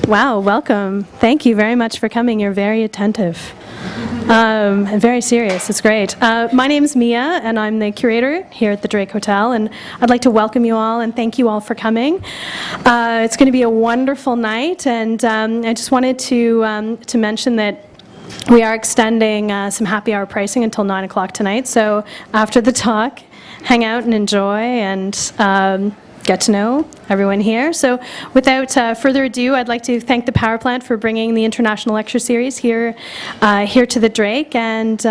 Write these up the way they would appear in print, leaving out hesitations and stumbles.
Wow, welcome. Thank you very much for coming. You're very attentive and very serious. It's great. My name's Mia, and I'm the curator here at the Drake Hotel, and I'd like to welcome you all and thank you all for coming. It's going to be a wonderful night, and I just wanted to mention that we are extending some happy hour pricing until 9 o'clock tonight, so after the talk, hang out and enjoy and get to know everyone here. So without further ado, I'd like to thank the Power Plant for bringing the International Lecture Series here to the Drake, and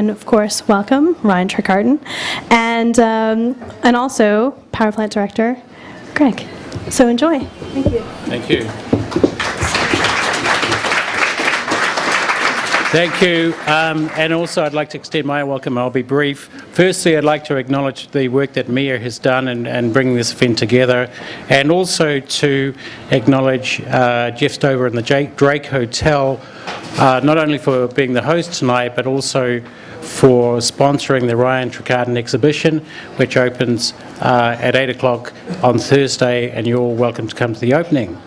of course, welcome Ryan Trecartin, and also Power Plant Director Greg. So enjoy. Thank you. Thank you. Thank you, and also I'd like to extend my welcome. I'll be brief. Firstly, I'd like to acknowledge the work that Mia has done in bringing this event together, and also to acknowledge Jeff Stover and the Drake Hotel, not only for being the host tonight, but also for sponsoring the Ryan Trecartin exhibition, which opens at 8 o'clock on Thursday, and you're all welcome to come to the opening.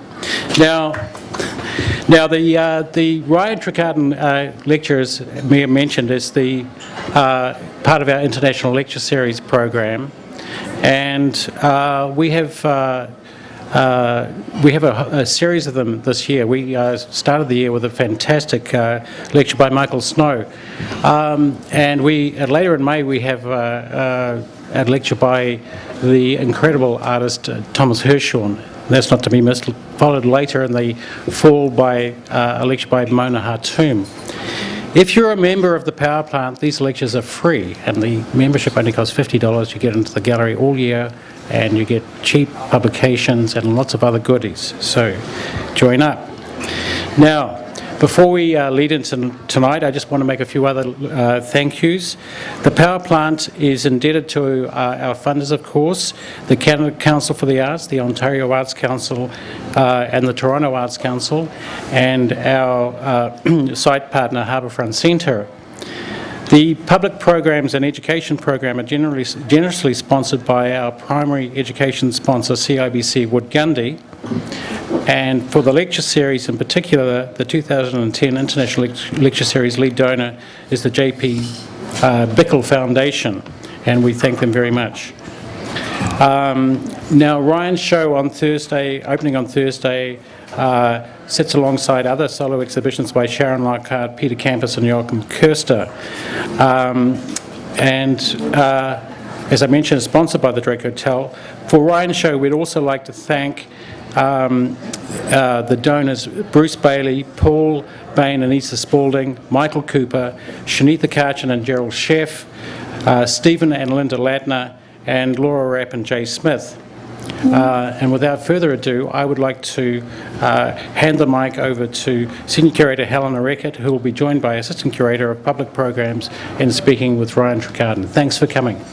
Now, the Ryan Trecartin lectures Mia mentioned is the part of our International Lecture Series program, and we have a series of them this year. We started the year with a fantastic lecture by Michael Snow, and later in May we have a lecture by the incredible artist Thomas Hirschhorn. That's not to be missed. Followed later in the fall by a lecture by Mona Hartoum. If you're a member of the Power Plant, these lectures are free, and the membership only costs $50. You get into the gallery all year, and you get cheap publications and lots of other goodies. So join up. Now, before we lead into tonight, I just want to make a few other thank yous. The Power Plant is indebted to our funders, of course, the Canada Council for the Arts, the Ontario Arts Council, and the Toronto Arts Council, and our site partner, Harbourfront Center. The public programs and education program are generously sponsored by our primary education sponsor, CIBC Wood Gundy. And for the lecture series in particular, the 2010 International Lecture Series lead donor is the J.P. Bickle Foundation, and we thank them very much. Now, Ryan's show on Thursday, opening on Thursday, sits alongside other solo exhibitions by Sharon Lockhart, Peter Campus, and Joachim Koester. As I mentioned, it's sponsored by the Drake Hotel. For Ryan's show, we'd also like to thank the donors Bruce Bailey, Paul Bain and Issa Spalding, Michael Cooper, Shanitha Karchin and Gerald Sheff, Stephen and Linda Latner, and Laura Rapp and Jay Smith. And without further ado, I would like to hand the mic over to Senior Curator Helena Reckitt, who will be joined by Assistant Curator of Public Programs in speaking with Ryan Trecartin. Thanks for coming.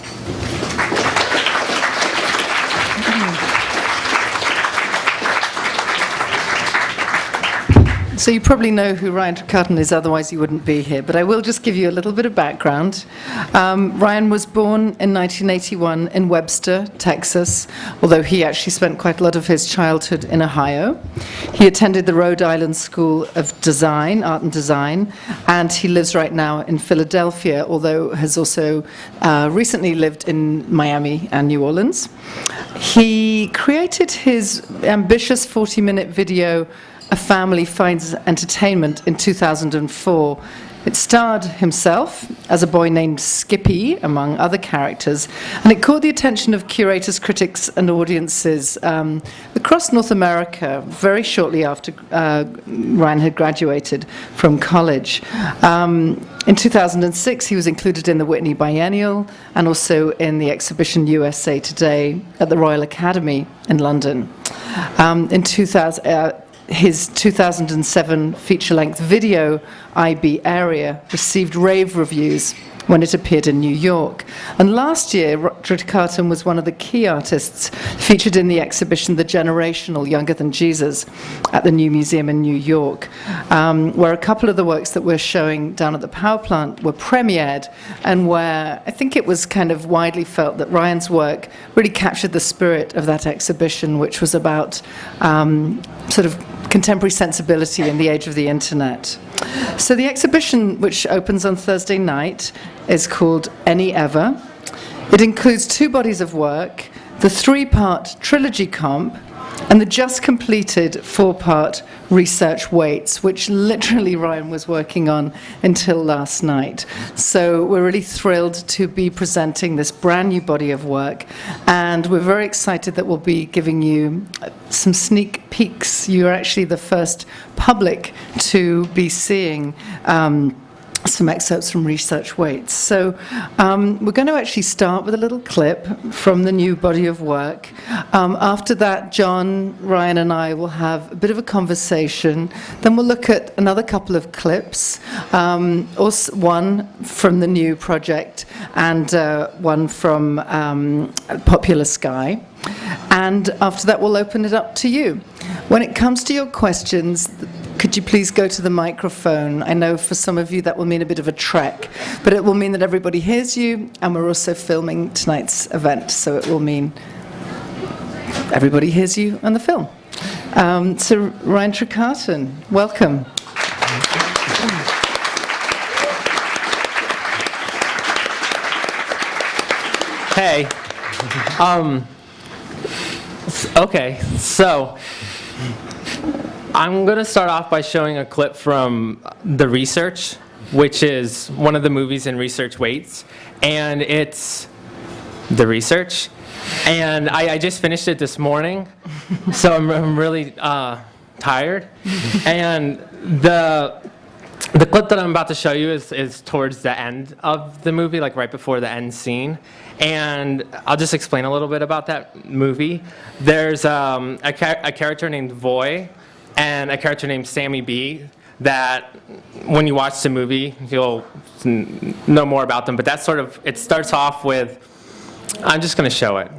So you probably know who Ryan Trecartin is, otherwise you wouldn't be here, but I will just give you a little bit of background. Ryan was born in 1981 in Webster, Texas, although he actually spent quite a lot of his childhood in Ohio. He attended the Rhode Island School of Design, Art and Design, and he lives right now in Philadelphia, although has also recently lived in Miami and New Orleans. He created his ambitious 40-minute video, A Family Finds Entertainment, in 2004. It starred himself as a boy named Skippy, among other characters, and it caught the attention of curators, critics, and audiences across North America very shortly after Ryan had graduated from college. In 2006, he was included in the Whitney Biennial and also in the exhibition USA Today at the Royal Academy in London. His 2007 feature-length video, IB Area, received rave reviews when it appeared in New York. And last year, Trecartin was one of the key artists featured in the exhibition The Generational Younger Than Jesus at the New Museum in New York, where a couple of the works that we're showing down at the Power Plant were premiered, and where I think it was kind of widely felt that Ryan's work really captured the spirit of that exhibition, which was about sort of contemporary sensibility in the age of the internet. So the exhibition, which opens on Thursday night, is called Any Ever. It includes 2 bodies of work, the 3-part trilogy comp, and the just completed 4-part research weights, which literally Ryan was working on until last night. So we're really thrilled to be presenting this brand new body of work, and we're very excited that we'll be giving you some sneak peeks. You're actually the first public to be seeing some excerpts from research weights. So we're going to actually start with a little clip from the new body of work. After that, John, Ryan and I will have a bit of a conversation. Then we'll look at another couple of clips, also one from the new project and one from Popular Sky. And after that, we'll open it up to you. When it comes to your questions, could you please go to the microphone? I know for some of you that will mean a bit of a trek, but it will mean that everybody hears you, and we're also filming tonight's event, so it will mean everybody hears you on the film. So Ryan Trecartin, welcome. Hey. Okay, so I'm going to start off by showing a clip from The Research, which is one of the movies in Research Weights, and it's The Research. And I just finished it this morning, so I'm really tired. And the clip that I'm about to show you is towards the end of the movie, like right before the end scene. And I'll just explain a little bit about that movie. There's a character named Voy and a character named Sammy B that when you watch the movie, you'll know more about them. But that's sort of, it starts off with, I'm just going to show it.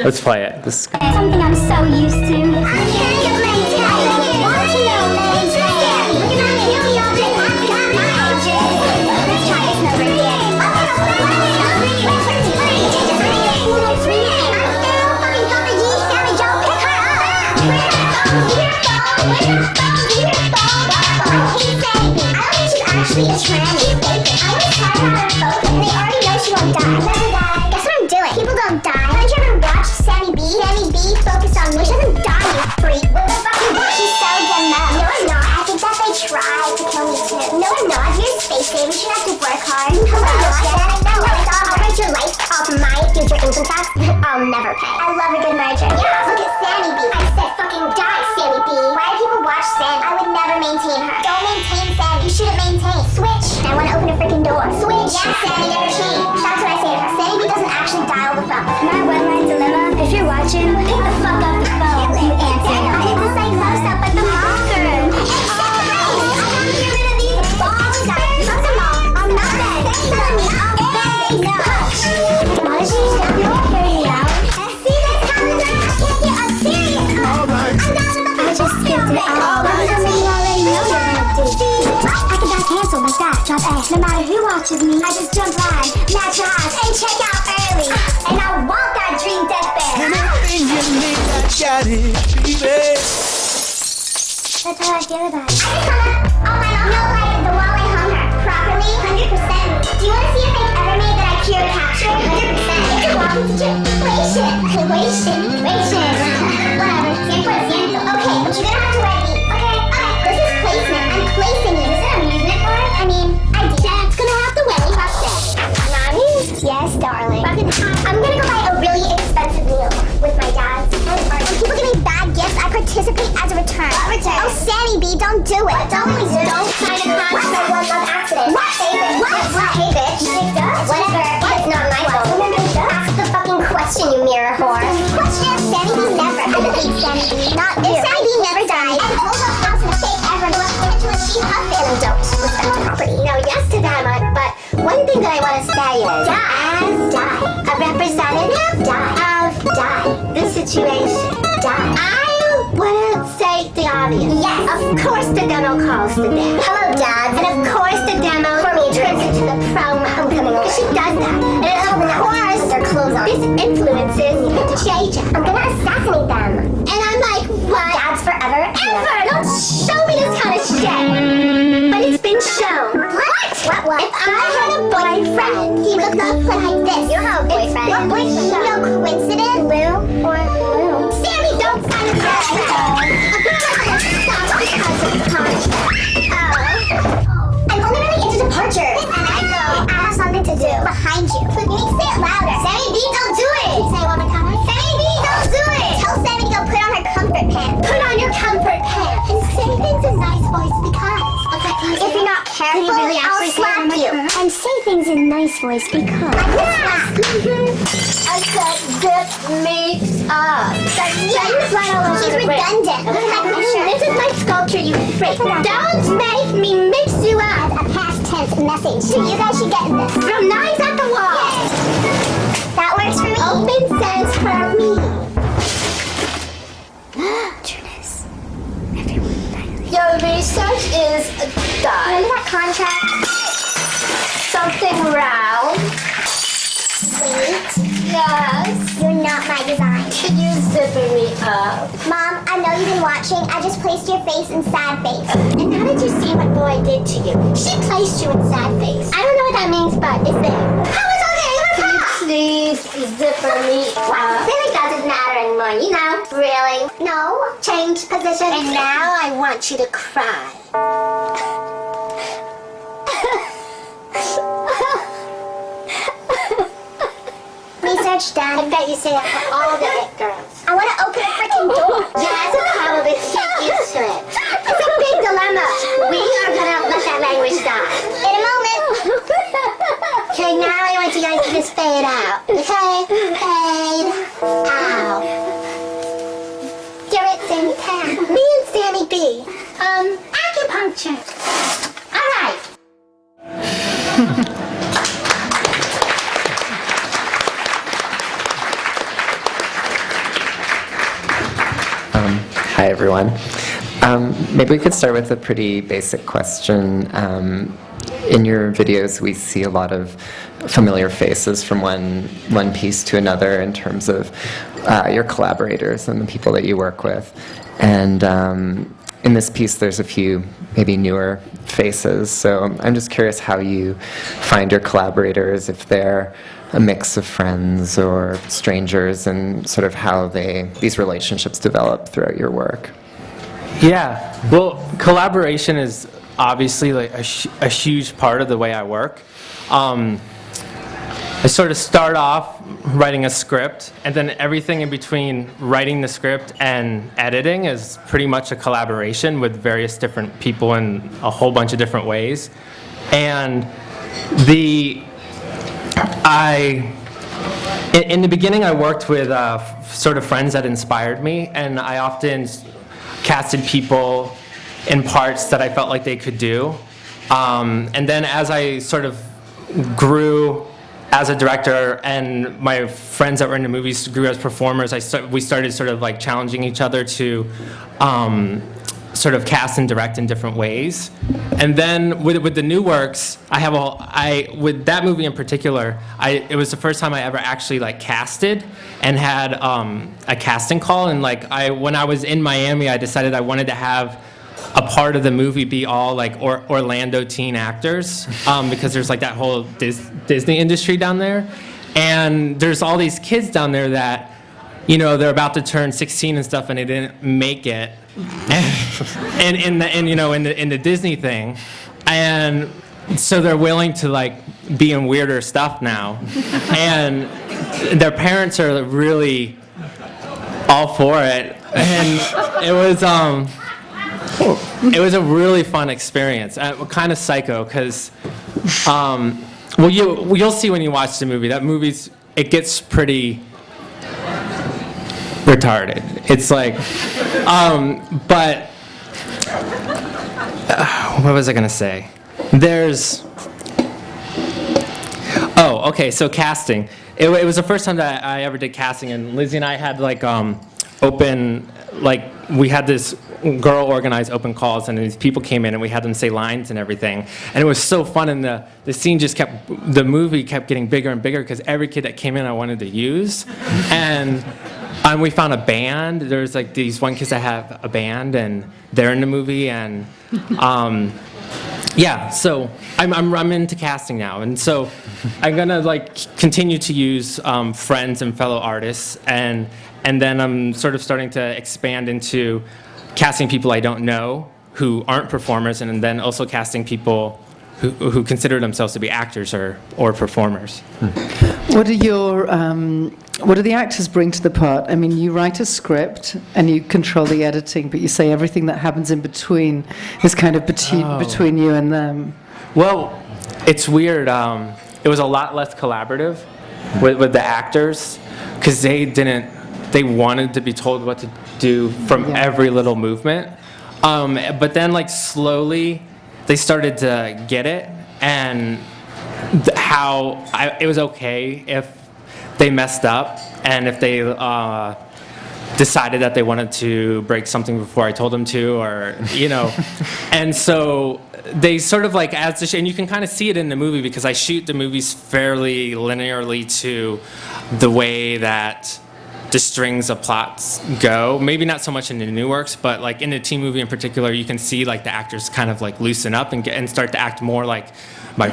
Let's play it. Something I'm so used to. I can't get maintained. Want to know maintained. Look at me, kill me all day. I got my ages. Let's try this number again. Actually a tranny. I was trying to have her both, and they already know she won't die. Never die. Guess what I'm doing? People don't die. Haven't you ever watched Sammy B? Sammy B, focus on me. She doesn't die, you freak. What the fuck is that? She's so dumb. No, I'm not. I think that they tried to kill me too. No, I'm not. You're a space baby. You should have to work hard. Hello, I'll write your life off my future income tax. I'll never pay. I love a good merger. Yeah, look at Sammy B. I said fucking die, Sammy B. Why do people watch Sam? I would never maintain her. Don't maintain Sam. You shouldn't maintain. Switch. I want to open a freaking door. Switch. Yeah, Sammy never changed. That's what I say to her. Sammy B doesn't actually dial the phone. My one-line dilemma. If you're watching, pick the fuck up the phone. You answer. I did the same close-up at the locker room. I want to get rid of these balls. Fuck them all. I'm not dead. Send me all bad. No. Honestly, stop your hearing out. See, that's how it is. I can't get a serious call. I'm not about to just skipped it all. I'm something you already know you're gonna do. I can not cancel like that. Drop A. No matter who watches me, I just jump live, match your eyes, and check out early. And I want that dream deathbed. Anything you need, I got it, baby. That's how I feel about it. I just hung up on my mom. No, like the wall I hung her properly, 100%. Do you want to see if they've ever made that I cure capture? 100%. It's a walking situation. Whatever. 100%. Okay, but you're gonna have to wear these. Okay. This is placement. I'm placing you. Is it an amusement park? I mean, I did. Dad's gonna have to wear me. Fuck that. Mommy? Yes, darling. I'm gonna go buy a really expensive meal with my dad. When people give me bad gifts, I participate as a return. What return? Oh, Sammy B, don't do it. Don't sign a contract for one love accident. What? Hey, bitch. What? Hey, bitch. Whatever. It's not my fault. Ask the fucking question, you mirror whore. Question? Sammy B never. I believe Sammy B. Not you. If Sammy B never died, and hold up house in a fake ever go up into a sheep huff and don't respect property. No, yes to that, but one thing that I want to say is die. A representative of die. The situation. Die. I want to say the obvious. Yes, of course the demo calls the dad. Hello, Dad. And of course the demo for me turns into the prom homecoming. Because she does that. And of course their clothes on. This influences JJ. I'm gonna assassinate them. And I'm like, what? Dad's forever boyfriend. He looked like this. You don't have a boyfriend. Your boyfriend. No coincidence. Lou or Lou. Sammy, don't sign a contract. A girl like this stops because of the contract. I'm only really into departures. And I know I have something to do behind you. You need to say it louder. Sammy B, don't do it. Can you say it one more time? Sammy B, don't do it. Tell Sammy to go put on her comfort pants. Put on your comfort pants. And say things in nice voice because. If you're not careful, really I'll slap you. And say things in nice voice because. I said zip me up. She's redundant. This is my sculpture, you freak. Don't make me mix you up. A past tense message. So you guys should get this. From knives at the wall. That works for me. Open says for me. Trueness. Your research is done. Remember that contract? Something round. Wait. Yes. You're not my design. Could you zipper me up? Mom, I know you've been watching. I just placed your face in sad face. And how did you see what boy did to you? She placed you in sad face. I don't know what that means, but it's there. How is okay? Can you please zipper me up? Well, it really doesn't matter anymore, you know? Really? No. Change position. And now I want you to cry. Research done. I bet you say that for all the it girls. I want to open a freaking door. Yes, probably get used to it. It's a big dilemma. We are gonna let that language die. In a moment. Okay, now I want you guys to just fade out. Okay? Fade out. You're it, Sammy Pat. Me and Sammy B. Acupuncture. All right. Hi, everyone. Maybe we could start with a pretty basic question. In your videos, we see a lot of familiar faces from one piece to another in terms of your collaborators and the people that you work with. And in this piece, there's a few maybe newer faces. So I'm just curious how you find your collaborators, if they're a mix of friends or strangers, and sort of how these relationships develop throughout your work. Yeah, well, collaboration is obviously like a huge part of the way I work. I sort of start off writing a script, and then everything in between writing the script and editing is pretty much a collaboration with various different people in a whole bunch of different ways. And in the beginning, I worked with sort of friends that inspired me, and I often casted people in parts that I felt like they could do. And then as I sort of grew as a director and my friends that were in the movies grew as performers, we started sort of like challenging each other to sort of cast and direct in different ways. And then with the new works, with that movie in particular, it was the first time I ever actually like casted and had a casting call. And like when I was in Miami, I decided I wanted to have a part of the movie be all like Orlando teen actors, because there's like that whole Disney industry down there. And there's all these kids down there that, you know, they're about to turn 16 and stuff, and they didn't make it, and in the Disney thing, and so they're willing to like be in weirder stuff now, and their parents are really all for it, and it was a really fun experience, kind of psycho, because you'll see when you watch the movie. It gets pretty retarded. It's like, but what was I gonna say? So casting. It was the first time that I ever did casting, and Lizzie and I had like we had this girl organize open calls, and these people came in and we had them say lines and everything, and it was so fun. And the movie kept getting bigger and bigger because every kid that came in I wanted to use, and we found a band. There's like these one kids that have a band, and they're in the movie, and Yeah, so I'm into casting now, and so I'm gonna continue to use friends and fellow artists, and then I'm sort of starting to expand into casting people I don't know who aren't performers, and then also casting people who consider themselves to be actors or performers. What do the actors bring to the part? I mean, you write a script and you control the editing, but you say everything that happens in between is kind of between you and them. Well, it's weird. It was a lot less collaborative with the actors because they wanted to be told what to do from every little movement. But then slowly they started to get it, and it was okay if they messed up and if they decided that they wanted to break something before I told them to, or and so they sort of and you can kind of see it in the movie because I shoot the movies fairly linearly to the way that the strings of plots go. Maybe not so much in the new works, but in the teen movie in particular, you can see the actors kind of loosen up and start to act more like my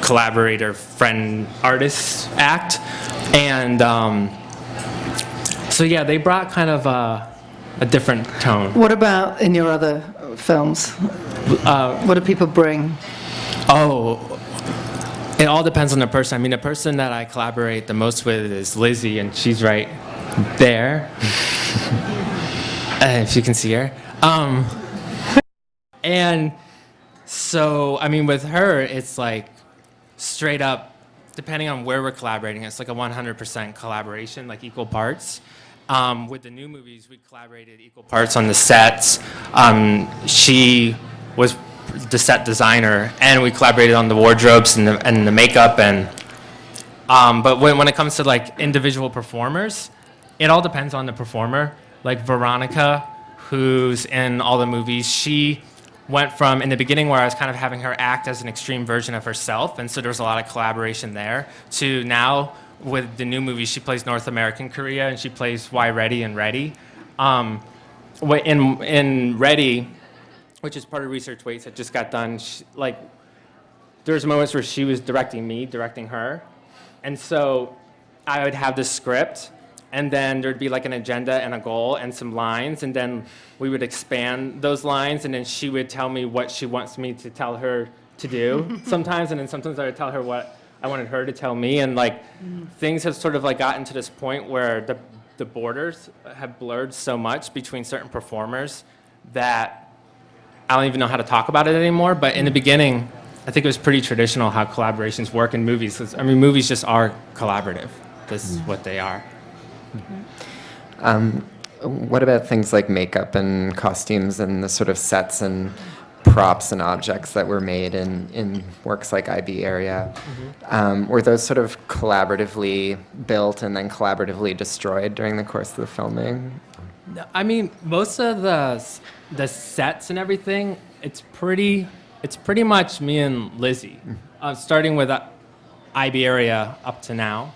collaborator, friend, artist act. And so yeah, they brought kind of a different tone. What about in your other films? What do people bring? It all depends on the person. I mean, the person that I collaborate the most with is Lizzie, and she's right there, if you can see her. And so, I mean, with her, it's straight up, depending on where we're collaborating, it's a 100% collaboration, equal parts. With the new movies, we collaborated equal parts on the sets. She was the set designer, and we collaborated on the wardrobes and the makeup. But when it comes to individual performers, it all depends on the performer. Veronica, who's in all the movies, she went from, in the beginning where I was kind of having her act as an extreme version of herself, and so there was a lot of collaboration there, to now with the new movies, she plays North American Korea, and she plays Why Ready in Ready. In Ready, which is part of Research Waits that just got done, there was moments where she was directing me, directing her, and so I would have this script, and then there'd be an agenda and a goal and some lines, and then we would expand those lines, and then she would tell me what she wants me to tell her to do sometimes, and then sometimes I would tell her what I wanted her to tell me, and things have sort of gotten to this point where the borders have blurred so much between certain performers that I don't even know how to talk about it anymore. But in the beginning, I think it was pretty traditional how collaborations work in movies. I mean, movies just are collaborative. This is what they are. What about things like makeup and costumes and the sort of sets and props and objects that were made in works like IB Area? Were those sort of collaboratively built and then collaboratively destroyed during the course of the filming? I mean, most of the sets and everything, it's pretty much me and Lizzie, starting with IB Area up to now.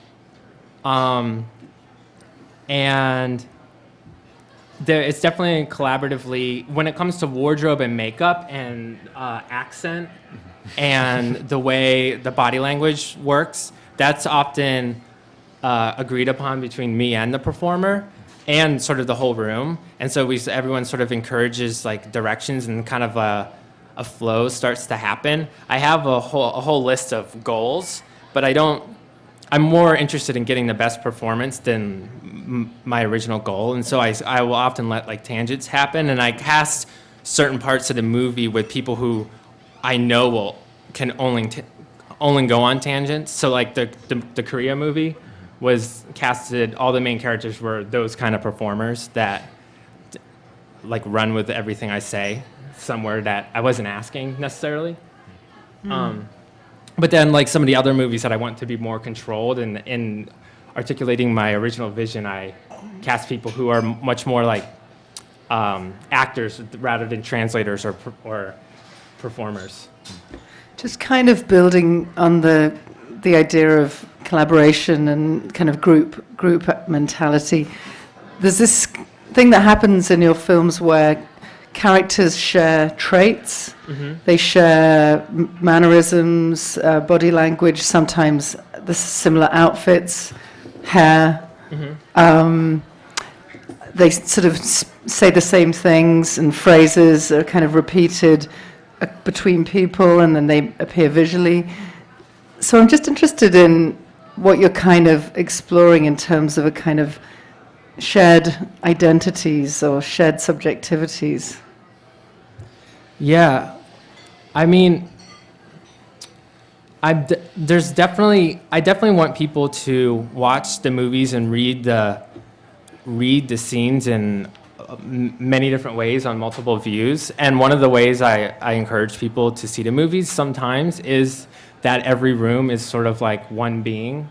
And it's definitely collaboratively, when it comes to wardrobe and makeup and accent and the way the body language works, that's often agreed upon between me and the performer and sort of the whole room. And so everyone sort of encourages directions, and kind of a flow starts to happen. I have a whole list of goals, but I'm more interested in getting the best performance than my original goal, and so I will often let tangents happen, and I cast certain parts of the movie with people who I know can only go on tangents. So the Korea movie was casted, all the main characters were those kind of performers that run with everything I say somewhere that I wasn't asking necessarily. But then, some of the other movies that I want to be more controlled, and in articulating my original vision, I cast people who are much more actors rather than translators or performers. Just kind of building on the idea of collaboration and kind of group mentality. There's this thing that happens in your films where characters share traits. They share mannerisms, body language, sometimes the similar outfits, hair. They sort of say the same things, and phrases are kind of repeated between people, and then they appear visually. So I'm just interested in what you're kind of exploring in terms of a kind of shared identities or shared subjectivities. Yeah, I mean, I definitely want people to watch the movies and read the scenes in many different ways on multiple views. And one of the ways I encourage people to see the movies sometimes is that every room is sort of like one being,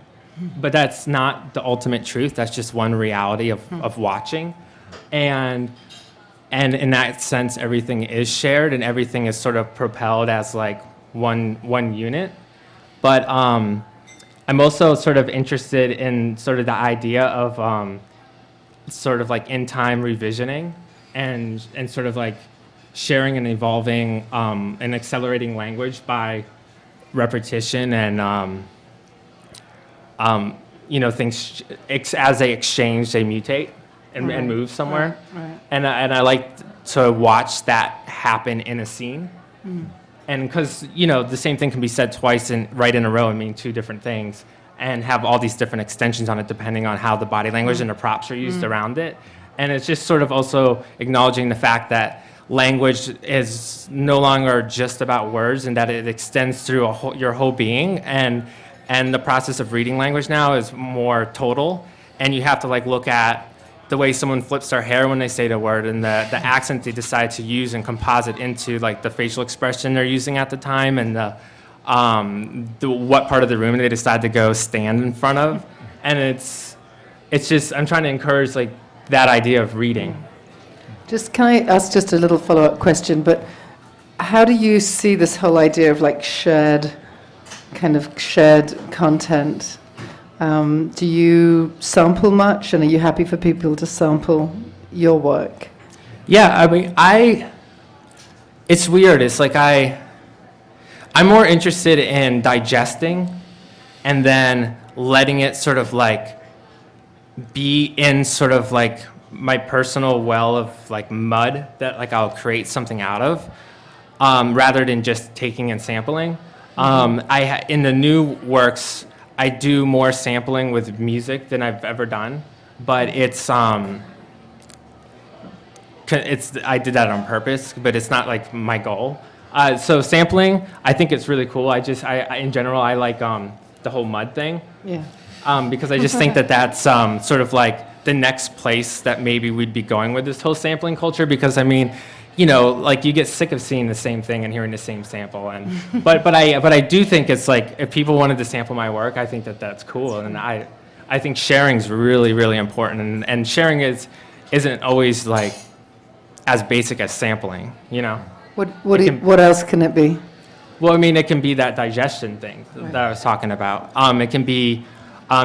but that's not the ultimate truth. That's just one reality of watching. And in that sense, everything is shared and everything is sort of propelled as like one unit. But I'm also sort of interested in sort of the idea of sort of like in-time revisioning and sort of like sharing and evolving and accelerating language by repetition and things as they exchange, they mutate and move somewhere. Right. And I like to watch that happen in a scene. And because, the same thing can be said twice right in a row and mean two different things and have all these different extensions on it depending on how the body language and the props are used around it. And it's just sort of also acknowledging the fact that language is no longer just about words and that it extends through your whole being. And the process of reading language now is more total. And you have to look at the way someone flips their hair when they say the word and the accent they decide to use and composite into the facial expression they're using at the time and the what part of the room they decide to go stand in front of. And it's just, I'm trying to encourage that idea of reading. Just can I ask just a little follow-up question, but how do you see this whole idea of shared content? Do you sample much, and are you happy for people to sample your work? Yeah, I mean, it's weird. It's I'm more interested in digesting and then letting it sort of be in sort of my personal well of mud that I'll create something out of, rather than just taking and sampling. In the new works, I do more sampling with music than I've ever done, but it's I did that on purpose, but it's not my goal. So sampling, I think it's really cool. I in general, I like the whole mud thing. Yeah. Because I just think that that's sort of the next place that maybe we'd be going with this whole sampling culture. Because I mean, you get sick of seeing the same thing and hearing the same sample. And but I do think it's if people wanted to sample my work, I think that that's cool. And I think sharing's really, really important. And sharing isn't always as basic as sampling. What else can it be? Well, I mean, it can be that digestion thing that I was talking about. It can be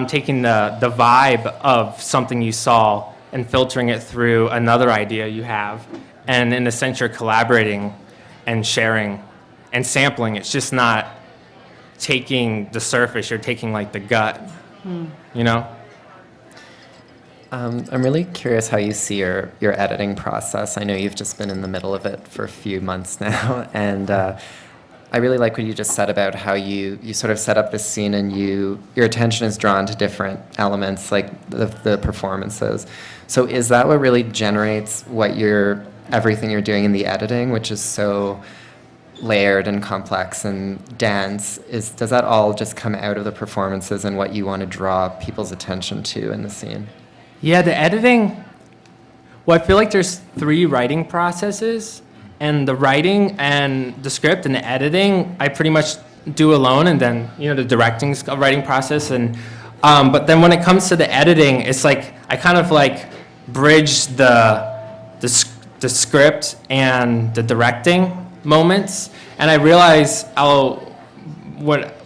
taking the vibe of something you saw and filtering it through another idea you have. And in a sense, you're collaborating and sharing and sampling. It's just not taking the surface. You're taking the gut, I'm really curious how you see your editing process. I know you've just been in the middle of it for a few months now, and I really like what you just said about how you sort of set up this scene and your attention is drawn to different elements, like the performances. So is that what really generates everything you're doing in the editing, which is so layered and complex and dense? Does that all just come out of the performances and what you want to draw people's attention to in the scene? Yeah, the editing, well, I feel there's 3 writing processes, and the writing and the script and the editing, I pretty much do alone, and then, the directing's a writing process, and but then when it comes to the editing, it's I kind of bridge the script and the directing moments, and I realize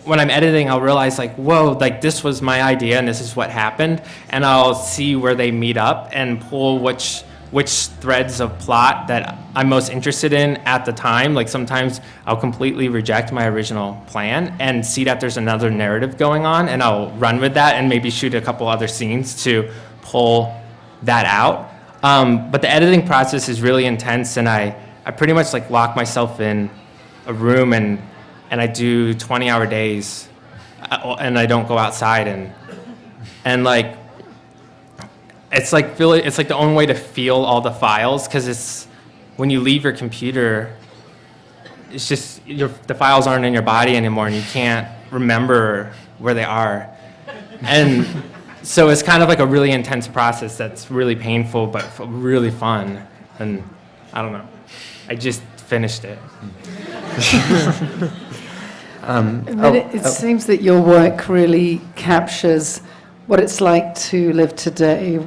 when I'm editing, I'll realize whoa, this was my idea and this is what happened, and I'll see where they meet up and pull which which threads of plot that I'm most interested in at the time. Like sometimes I'll completely reject my original plan and see that there's another narrative going on, and I'll run with that and maybe shoot a couple other scenes to pull that out. But the editing process is really intense, and I pretty much like lock myself in a room and I do 20-hour days, and I don't go outside, and like it's like the only way to feel all the files, because it's when you leave your computer, it's just the files aren't in your body anymore, and you can't remember where they are, and so it's kind of like a really intense process that's really painful but really fun, and I don't know. I just finished it. It seems that your work really captures what it's like to live today,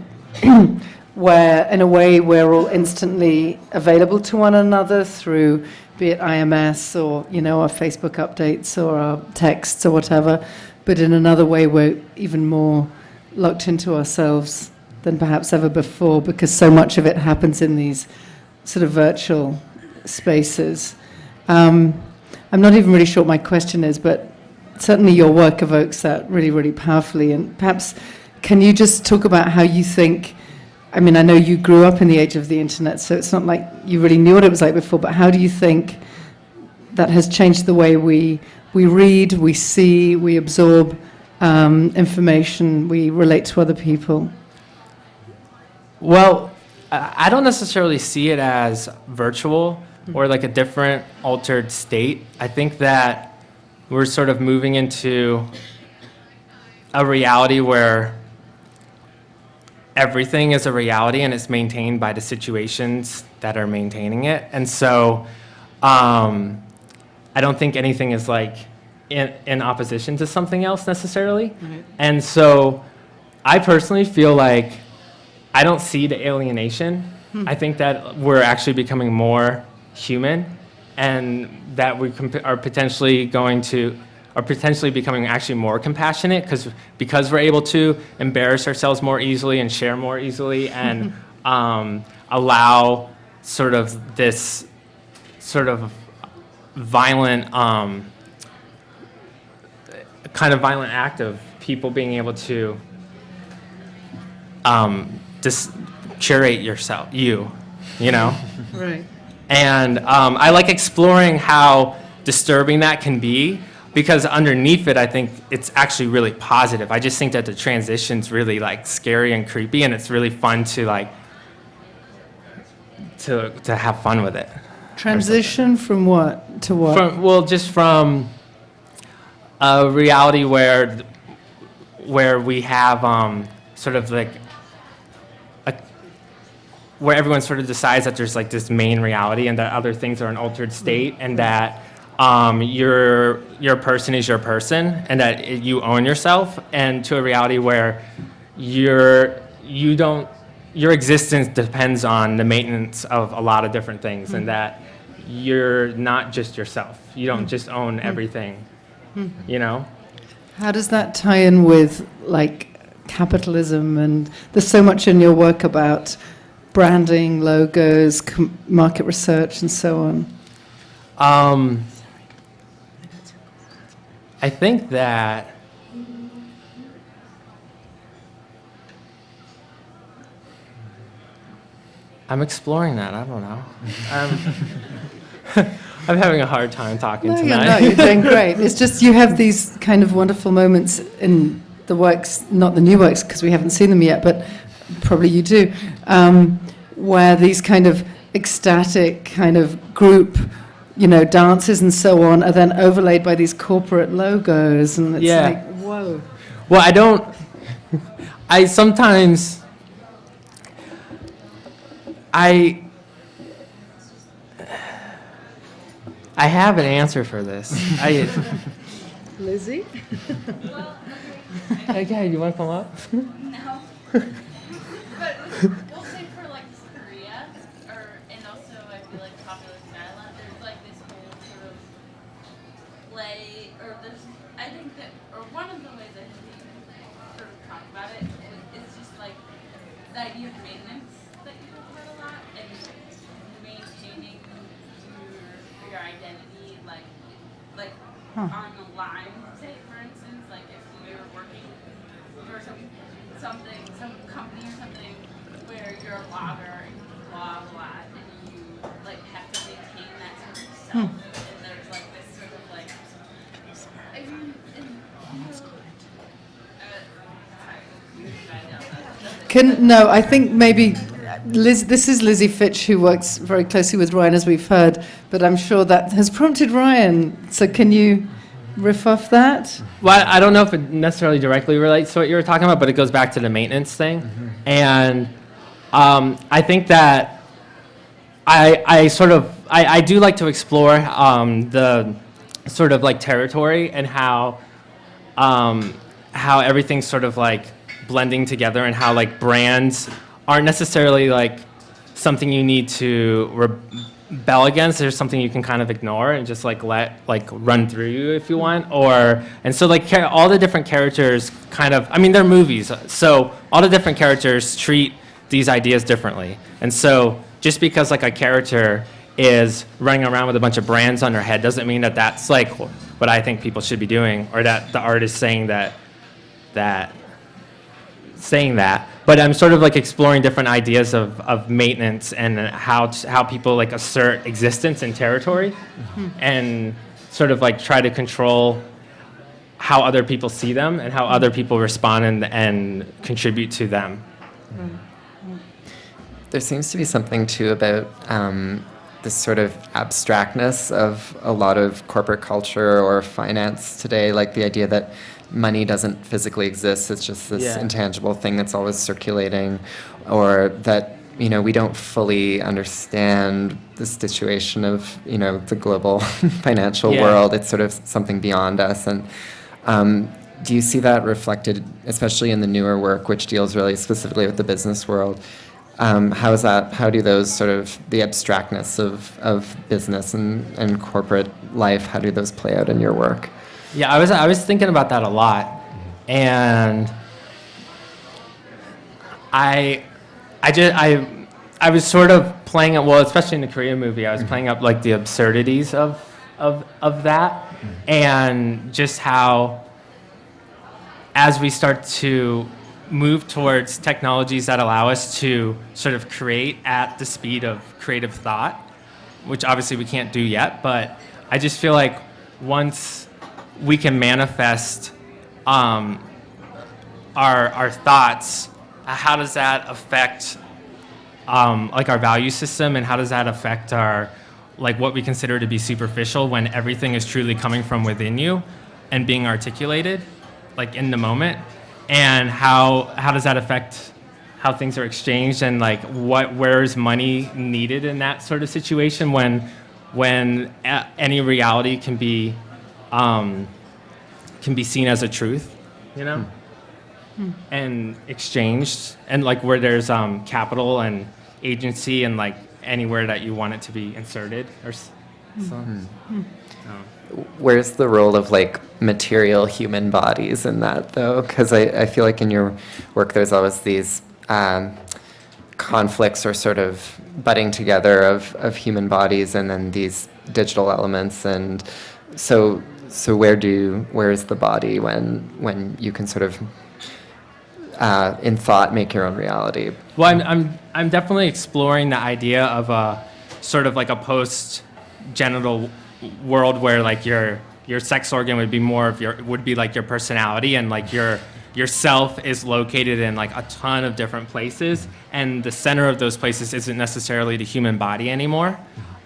where, in a way, we're all instantly available to one another through, be it IMS or, our Facebook updates or our texts or whatever, but in another way, we're even more locked into ourselves than perhaps ever before, because so much of it happens in these sort of virtual spaces. I'm not even really sure what my question is, but certainly your work evokes that really, really powerfully. And perhaps, can you just talk about how you think, I mean, I know you grew up in the age of the internet, so it's not like you really knew what it was like before, but how do you think that has changed the way we read, we see, we absorb information, we relate to other people? Well, I don't necessarily see it as virtual or like a different altered state. I think that we're sort of moving into a reality where everything is a reality and it's maintained by the situations that are maintaining it. And so I don't think anything is like in opposition to something else necessarily. Mm-hmm. And so I personally feel like I don't see the alienation. I think that we're actually becoming more human, and that we are potentially becoming actually more compassionate because we're able to embarrass ourselves more easily and share more easily and allow sort of this sort of violent kind of violent act of people being able to just curate yourself, you know? Right. And I like exploring how disturbing that can be, because underneath it, I think it's actually really positive. I just think that the transition's really like scary and creepy, and it's really fun to like to have fun with it. Transition from what to what? Just from a reality where we have sort of like where everyone sort of decides that there's like this main reality and that other things are an altered state, and that your person is your person, and that you own yourself, and to a reality where your existence depends on the maintenance of a lot of different things, and that you're not just yourself. You don't just own everything, you know? How does that tie in with like capitalism? And there's so much in your work about branding, logos, market research, and so on. I think that I'm exploring that. I don't know. I'm having a hard time talking tonight. You're doing great. It's just you have these kind of wonderful moments in the works, not the new works because we haven't seen them yet, but probably you do, where these kind of ecstatic kind of group, dances and so on are then overlaid by these corporate logos, and it's like, whoa. Well, I sometimes, I have an answer for this. Lizzie? Okay, you want to come up? No. But we'll say for like Korea, and also I feel like popular Thailand, there's like this whole sort of play, or there's, I think that, or one of the ways I think we can sort of talk about it is just like the idea of maintenance that you talk about a lot, and maintaining your identity, like on the line. Say, for instance, like if we were working for some company or something where you're a blogger and you blog a lot, and you like have to maintain that sort of self, and there's like this sort of like. I mean, No, I think maybe this is Lizzie Fitch, who works very closely with Ryan, as we've heard, but I'm sure that has prompted Ryan. So can you riff off that? Well, I don't know if it necessarily directly relates to what you were talking about, but it goes back to the maintenance thing. And I think that I do like to explore the sort of like territory and how everything's sort of like blending together, and how like brands aren't necessarily like something you need to rebel against. There's something you can kind of ignore and just like let like run through you if you want. And so like all the different characters kind of, I mean, they're movies, so all the different characters treat these ideas differently. And so just because like a character is running around with a bunch of brands on their head doesn't mean that that's like what I think people should be doing, or that the art is saying that. But I'm sort of like exploring different ideas of maintenance and how people like assert existence and territory, and sort of like try to control how other people see them and how other people respond and contribute to them. There seems to be something too about this sort of abstractness of a lot of corporate culture or finance today, like the idea that money doesn't physically exist. It's just this intangible thing that's always circulating, or that, you know, we don't fully understand the situation of, you know, the global financial world. It's sort of something beyond us. And do you see that reflected, especially in the newer work, which deals really specifically with the business world? How do those sort of, the abstractness of business and corporate life, how do those play out in your work? Yeah, I was thinking about that a lot, and I was sort of playing up, well, especially in the Korean movie, I was playing up like the absurdities of that, and just how, as we start to move towards technologies that allow us to sort of create at the speed of creative thought, which obviously we can't do yet, but I just feel like once we can manifest our thoughts, how does that affect like our value system, and how does that affect our like what we consider to be superficial, when everything is truly coming from within you and being articulated like in the moment, and how does that affect how things are exchanged, and like where is money needed in that sort of situation when any reality can be seen as a truth, you know, and exchanged, and like where there's capital and agency, and like anywhere that you want it to be inserted, or Where's the role of like material human bodies in that, though? Because I feel like in your work there's always these conflicts or sort of butting together of human bodies and then these digital elements, and so where is the body when you can sort of in thought make your own reality? Well, I'm definitely exploring the idea of a sort of like a post-genital world where like your sex organ would be more of would be like your personality, and like your self is located in like a ton of different places, and the center of those places isn't necessarily the human body anymore.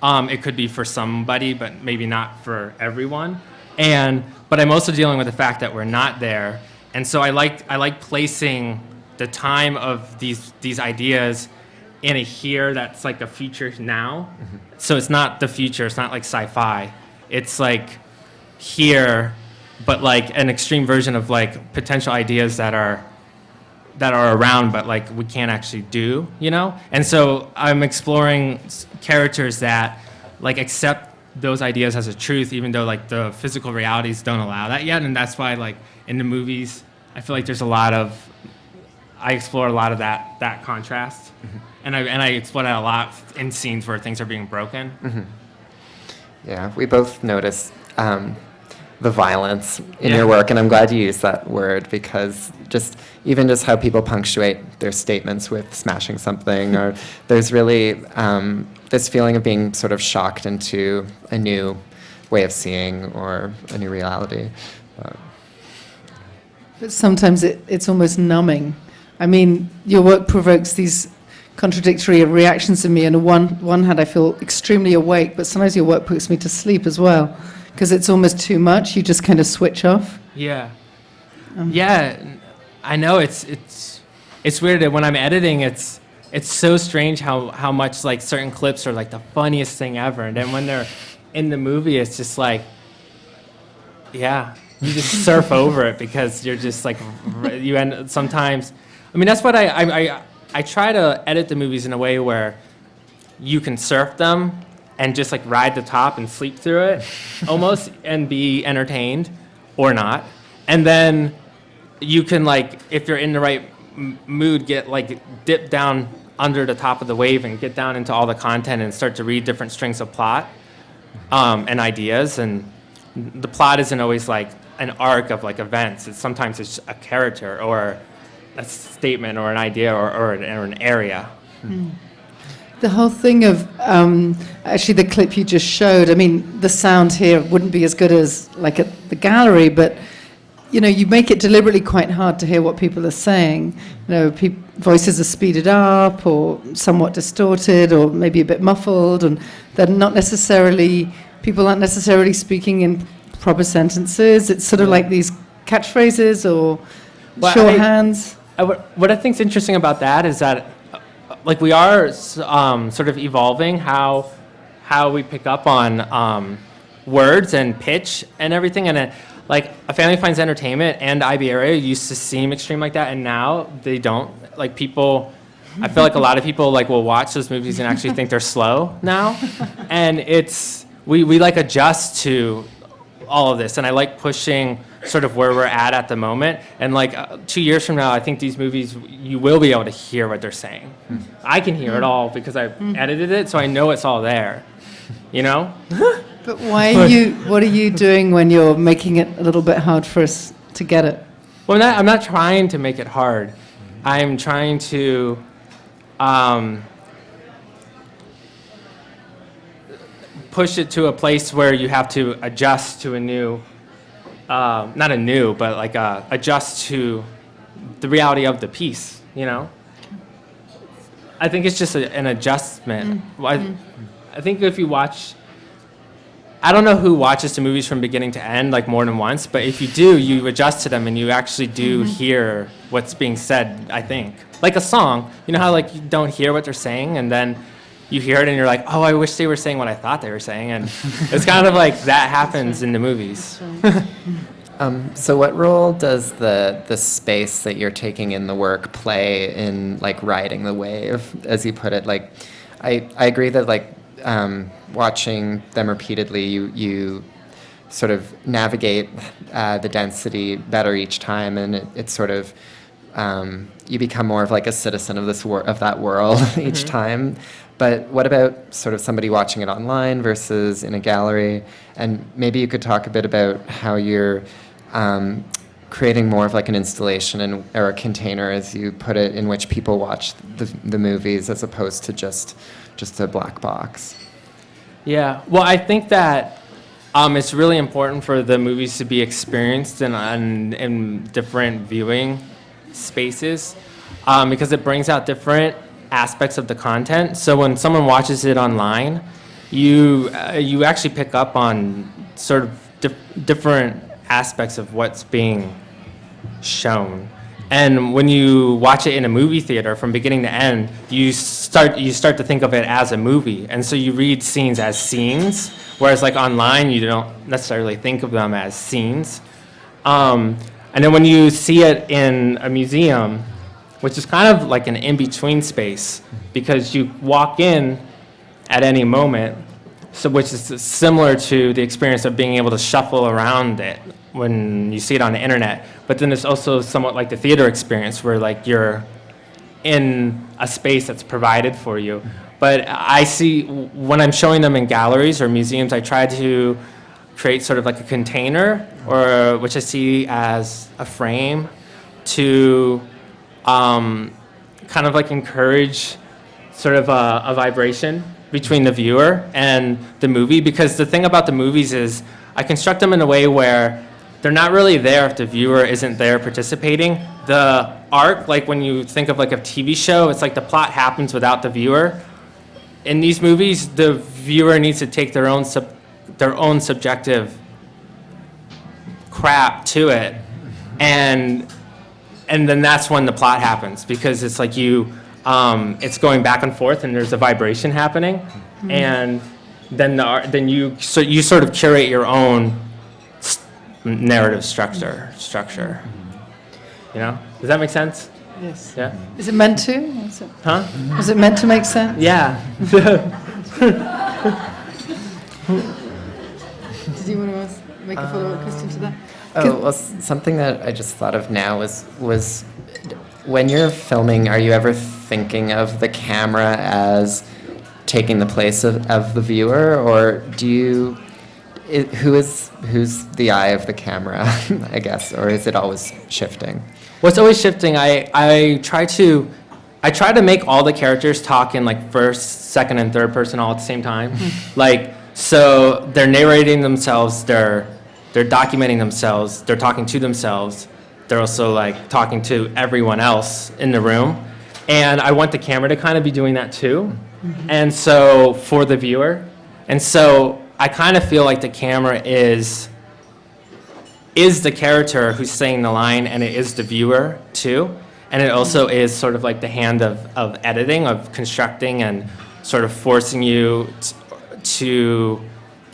It could be for somebody, but maybe not for everyone. But I'm also dealing with the fact that we're not there, and so I like placing the time of these ideas in a here that's like a future now. So it's not the future, it's not like sci-fi. It's like here, but like an extreme version of like potential ideas that are around, but like we can't actually do, you know? And so I'm exploring characters that like accept those ideas as a truth, even though like the physical realities don't allow that yet. And that's why like in the movies, I feel like there's a lot of I explore a lot of that contrast, and I explore that a lot in scenes where things are being broken. Yeah, we both notice the violence in your work, and I'm glad you used that word, because even just how people punctuate their statements with smashing something, or there's really this feeling of being sort of shocked into a new way of seeing or a new reality. But sometimes it's almost numbing. I mean, your work provokes these contradictory reactions in me. And on one hand, I feel extremely awake, but sometimes your work puts me to sleep as well, because it's almost too much. You just kind of switch off. Yeah. Yeah, I know it's weird that when I'm editing, it's so strange how much like certain clips are like the funniest thing ever, and then when they're in the movie, it's just like, yeah, you just surf over it because you're just like, you end sometimes. I mean, that's what I try to edit the movies in a way where you can surf them and just like ride the top and sleep through it almost and be entertained or not. And then you can, like, if you're in the right mood, get like dip down under the top of the wave and get down into all the content and start to read different strings of plot and ideas. And the plot isn't always like an arc of like events. Sometimes it's a character or a statement or an idea or an area. The whole thing of, actually the clip you just showed, I mean, the sound here wouldn't be as good as like at the gallery, but you know, you make it deliberately quite hard to hear what people are saying. You know, voices are speeded up or somewhat distorted or maybe a bit muffled, and they're not necessarily, people aren't necessarily speaking in proper sentences. It's sort of like these catchphrases or shorthands. What I think is interesting about that is that, like, we are sort of evolving how we pick up on words and pitch and everything, and like A Family Finds Entertainment and IB Area used to seem extreme like that, and now they don't. Like, people, I feel like a lot of people like will watch those movies and actually think they're slow now, and it's we like adjust to all of this, and I like pushing sort of where we're at the moment. And like 2 years from now, I think these movies, you will be able to hear what they're saying. I can hear it all because I edited it, so I know it's all there, you know? But what are you doing when you're making it a little bit hard for us to get it? Well, I'm not trying to make it hard. I'm trying to push it to a place where you have to adjust to a new, not a new, but like adjust to the reality of the piece, you know? I think it's just an adjustment. I think if you watch, I don't know who watches the movies from beginning to end, like more than once, but if you do, you adjust to them and you actually do hear what's being said, I think. Like a song, you know how like you don't hear what they're saying and then you hear it and you're like, oh, I wish they were saying what I thought they were saying. And it's kind of like that happens in the movies. So what role does the space that you're taking in the work play in like riding the wave, as you put it? Like, I agree that like watching them repeatedly, you sort of navigate the density better each time, and it's sort of you become more of like a citizen of that world each time. But what about sort of somebody watching it online versus in a gallery? And maybe you could talk a bit about how you're creating more of like an installation or a container, as you put it, in which people watch the movies as opposed to just a black box. Yeah, well, I think that it's really important for the movies to be experienced in different viewing spaces because it brings out different aspects of the content. So when someone watches it online, you actually pick up on sort of different aspects of what's being shown. And when you watch it in a movie theater from beginning to end, you start to think of it as a movie. And so you read scenes as scenes, whereas like online, you don't necessarily think of them as scenes. And then when you see it in a museum, which is kind of like an in-between space, because you walk in at any moment, so which is similar to the experience of being able to shuffle around it when you see it on the internet. But then it's also somewhat like the theater experience, where like you're in a space that's provided for you. But I see, when I'm showing them in galleries or museums, I try to create sort of like a container, or which I see as a frame, to kind of like encourage sort of a vibration between the viewer and the movie. Because the thing about the movies is I construct them in a way where they're not really there if the viewer isn't there participating. The arc, like when you think of like a TV show, it's like the plot happens without the viewer. In these movies, the viewer needs to take their own subjective crap to it, and then that's when the plot happens, because it's like it's going back and forth, and there's a vibration happening, and then you sort of curate your own narrative structure. You know? Does that make sense? Yes. Yeah? Is it meant to? Huh? Was it meant to make sense? Yeah. Did you want to make a follow-up question to that? Oh, well, something that I just thought of now was when you're filming, are you ever thinking of the camera as taking the place of the viewer, or who's the eye of the camera, I guess, or is it always shifting? Well, it's always shifting. I try to make all the characters talk in like first, second, and third person all at the same time. Like, so they're narrating themselves, they're documenting themselves, they're talking to themselves, they're also like talking to everyone else in the room. And I want the camera to kind of be doing that too. And so for the viewer. And so I kind of feel like the camera is the character who's saying the line, and it is the viewer too. And it also is sort of like the hand of editing, of constructing and sort of forcing you to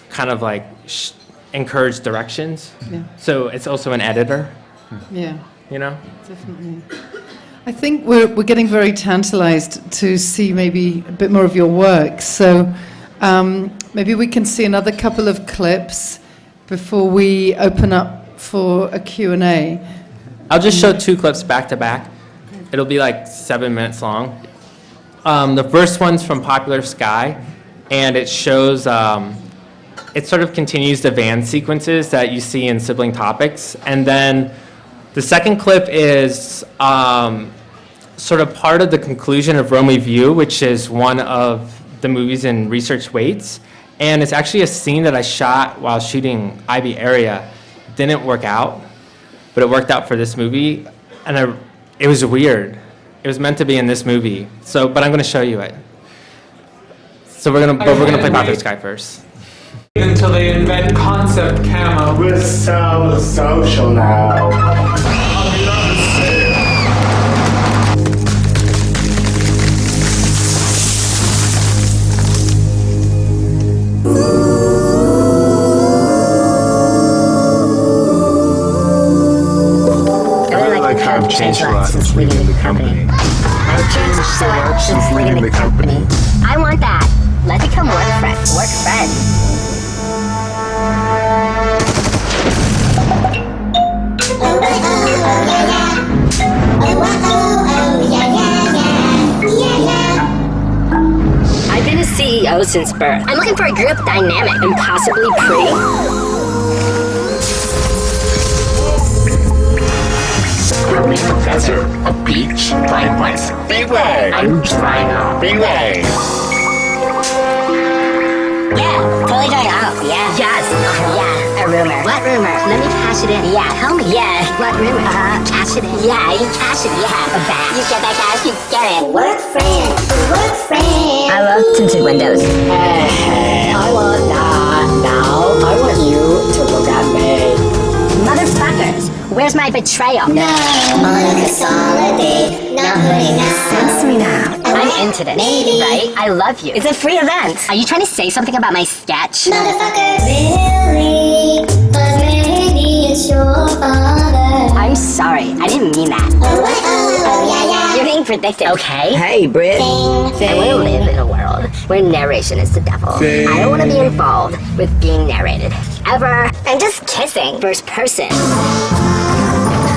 kind of like encourage directions. Yeah. So it's also an editor, Yeah, you know? definitely. I think we're getting very tantalized to see maybe a bit more of your work. So maybe we can see another couple of clips before we open up for a Q&A. I'll just show 2 clips back to back. It'll be like 7 minutes long. The first one's from Popular Sky, and it shows, it sort of continues the van sequences that you see in Sibling Topics. And then the second clip is sort of part of the conclusion of Rome Review, which is one of the movies in Research Waits. And it's actually a scene that I shot while shooting Ivy Area. Didn't work out, but it worked out for this movie. And it was weird. It was meant to be in this movie. So, but I'm going to show you it. So we're going to play Popular Sky first. Until they invent concept camera. We're so social now. I've changed a lot since leaving the company. I've changed so much since leaving the company. I want that. Let's become work friends. Work friends. I've been a CEO since birth. I'm looking for a group dynamic and possibly pretty. Desert, a beach, fine place. Beway! I'm trying out. Beway! Yeah, totally going out. Yeah. Yes. Yeah. A rumor. What rumor? Let me cash it in. Yeah. Tell me. Yeah. What rumor? Cash it in. Yeah. You cash it. Yeah. You get that cash. You get it. Work friend. Work friend. I love tinted windows. Hey, I want that now. I want you to look at me. Motherfuckers. Where's my betrayal? No, wanna consolidate, not putting that sense to me now. I'm into this, maybe. Right? I love you. It's a free event. Are you trying to say something about my sketch? Motherfucker. Really? But maybe it's your father. I'm sorry. I didn't mean that. Oh, yeah, yeah. You're being predicted. Okay. Hey, Britt. I want to live in a world where narration is the devil. I don't want to be involved with being narrated. Ever. And just kissing. First person.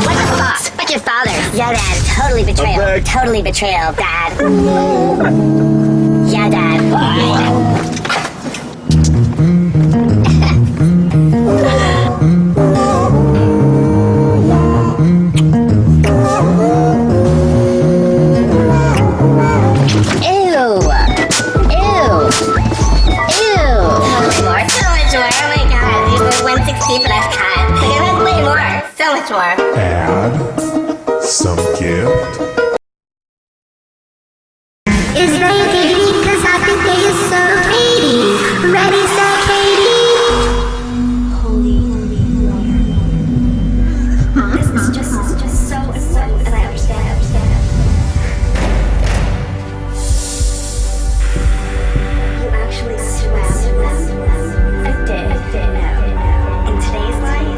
What the fuck? Fuck your father. Yeah, Dad. Totally betrayal. Totally betrayal, Dad. Yeah, Dad. Add some gift. Is they Katie? Cause I think they is so Katie. Ready, set, Katie. Holy water. This is just so important, and I understand. You actually swam. I did. In today's life.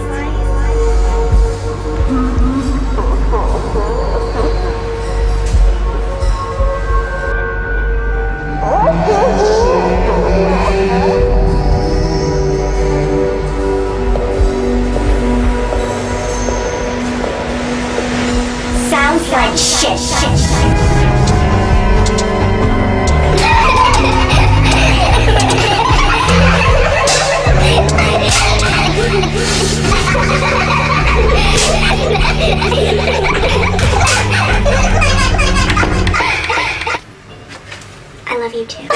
Sounds like shit. I love you too.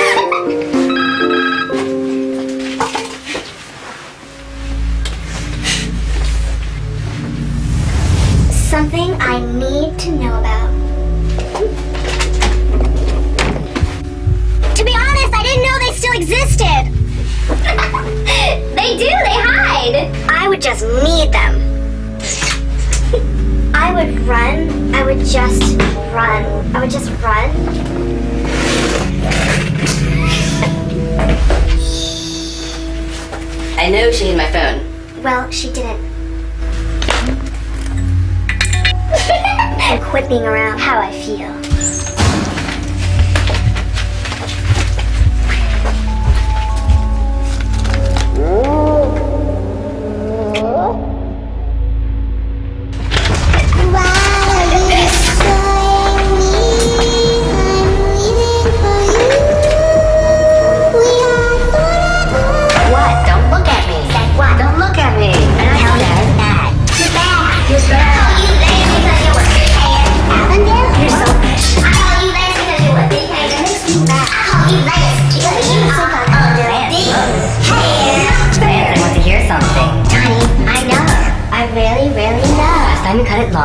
Something I need to know about. To be honest, I didn't know they still existed. They do, they hide. I would just need them. I would run. I would just run. I know she hid my phone. Well, she didn't. And quit being around how I feel.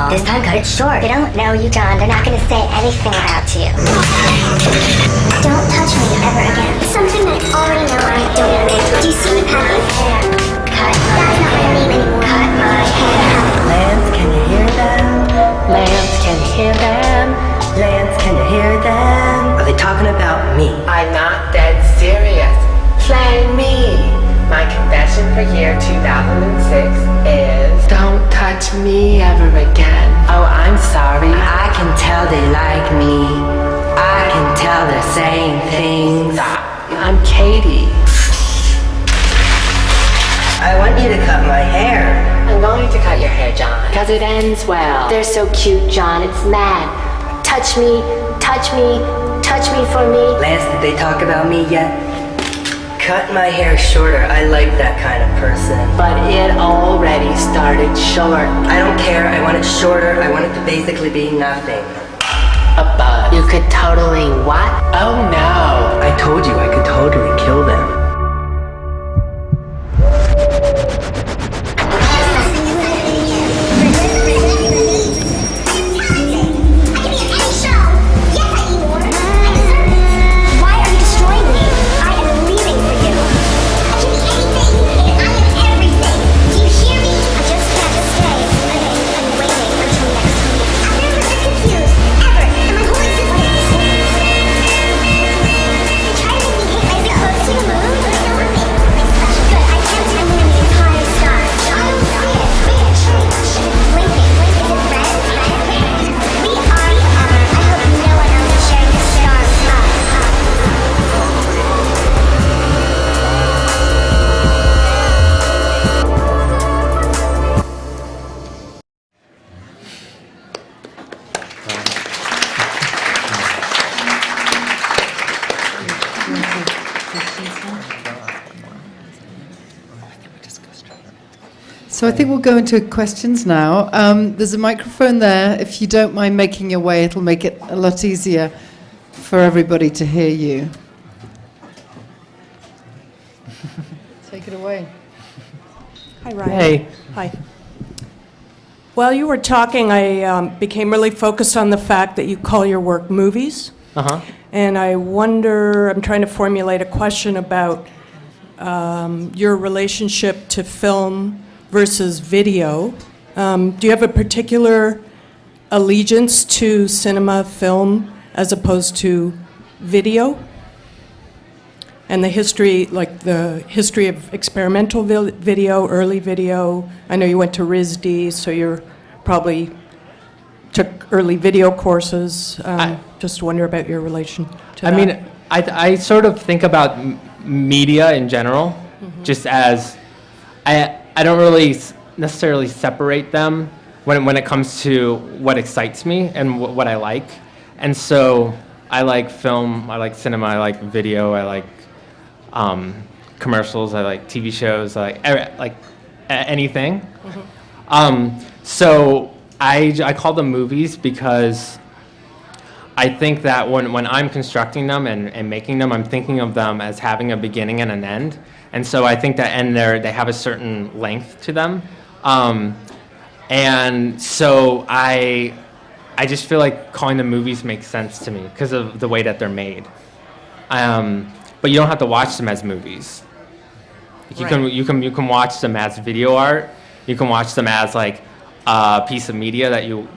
This time cut it short. They don't know you, John. They're not gonna say anything about you. Don't touch me ever again. Something that I already know I don't know. Do you see me packing hair? Cut my hair. Cut my hair. Lance, can you hear them? Lance, can you hear them? Lance, can you hear them? Are they talking about me? I'm not dead serious. Play me. My confession for year 2006 is don't touch me ever again. Oh, I'm sorry. I can tell they like me. I can tell they're saying things. Stop. I'm Katie. I want you to cut my hair. I'm going to cut your hair, John, because it ends well. They're so cute, John. It's mad. Touch me, touch me, touch me for me. Lance, did they talk about me yet? Cut my hair shorter. I like that kind of person. But it already started short. I don't care. I want it shorter. I want it to basically be nothing. A bug. You could totally what? Oh no. I told you I could totally kill them. So I think we'll go into questions now. There's a microphone there. If you don't mind making your way, it'll make it a lot easier for everybody to hear you. Take it away. Hi, Ryan. Hey. Hi. While you were talking, I became really focused on the fact that you call your work movies. Uh-huh. And I wonder, I'm trying to formulate a question about your relationship to film versus video. Do you have a particular allegiance to cinema, film, as opposed to video? And the history, like the history of experimental video, early video. I know you went to RISD, so you're probably took early video courses. Just wonder about your relation to that. I mean, I sort of think about media in general, just as I don't really necessarily separate them when it comes to what excites me and what I like. And so I like film, I like cinema, I like video, I like commercials, I like TV shows, I like anything. So I call them movies because I think that when I'm constructing them and making them, I'm thinking of them as having a beginning and an end. And so I think that they have a certain length to them. And so I just feel like calling them movies makes sense to me because of the way that they're made. But you don't have to watch them as movies. You can watch them as video art. You can watch them as like a piece of media that you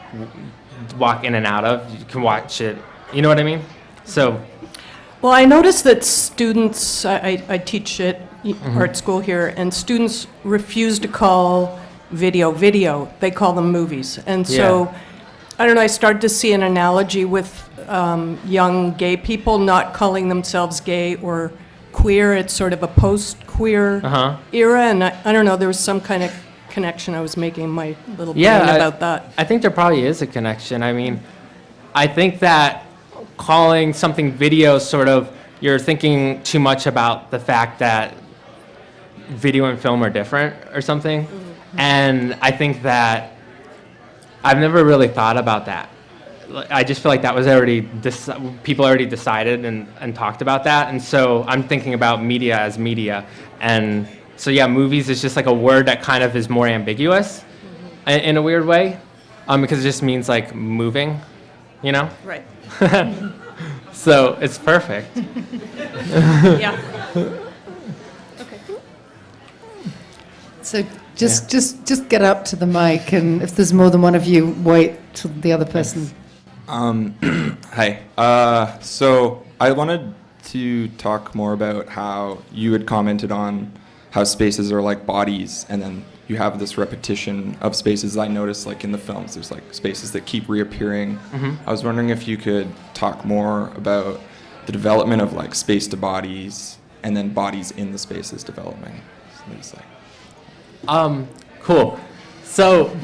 walk in and out of. You can watch it. You know what I mean? So. Well, I noticed that students, I teach at art school here, and students refuse to call video. They call them movies. And so, I don't know, I started to see an analogy with young gay people not calling themselves gay or queer. It's sort of a post-queer era, and I don't know, there was some kind of connection I was making in my little brain about that. I think there probably is a connection. I mean, I think that calling something video sort of, you're thinking too much about the fact that video and film are different or something. And I think that I've never really thought about that. I just feel like that was already, people already decided and talked about that. And so I'm thinking about media as media. And so yeah, movies is just like a word that kind of is more ambiguous in a weird way, because it just means like moving, you know? Right. So it's perfect. Yeah. Okay. So just get up to the mic, and if there's more than one of you, wait till the other person. Hi. So I wanted to talk more about how you had commented on how spaces are like bodies, and then you have this repetition of spaces. I noticed like in the films, there's like spaces that keep reappearing. I was wondering if you could talk more about the development of like space to bodies, and then bodies in the spaces developing. So it's like... Cool. So,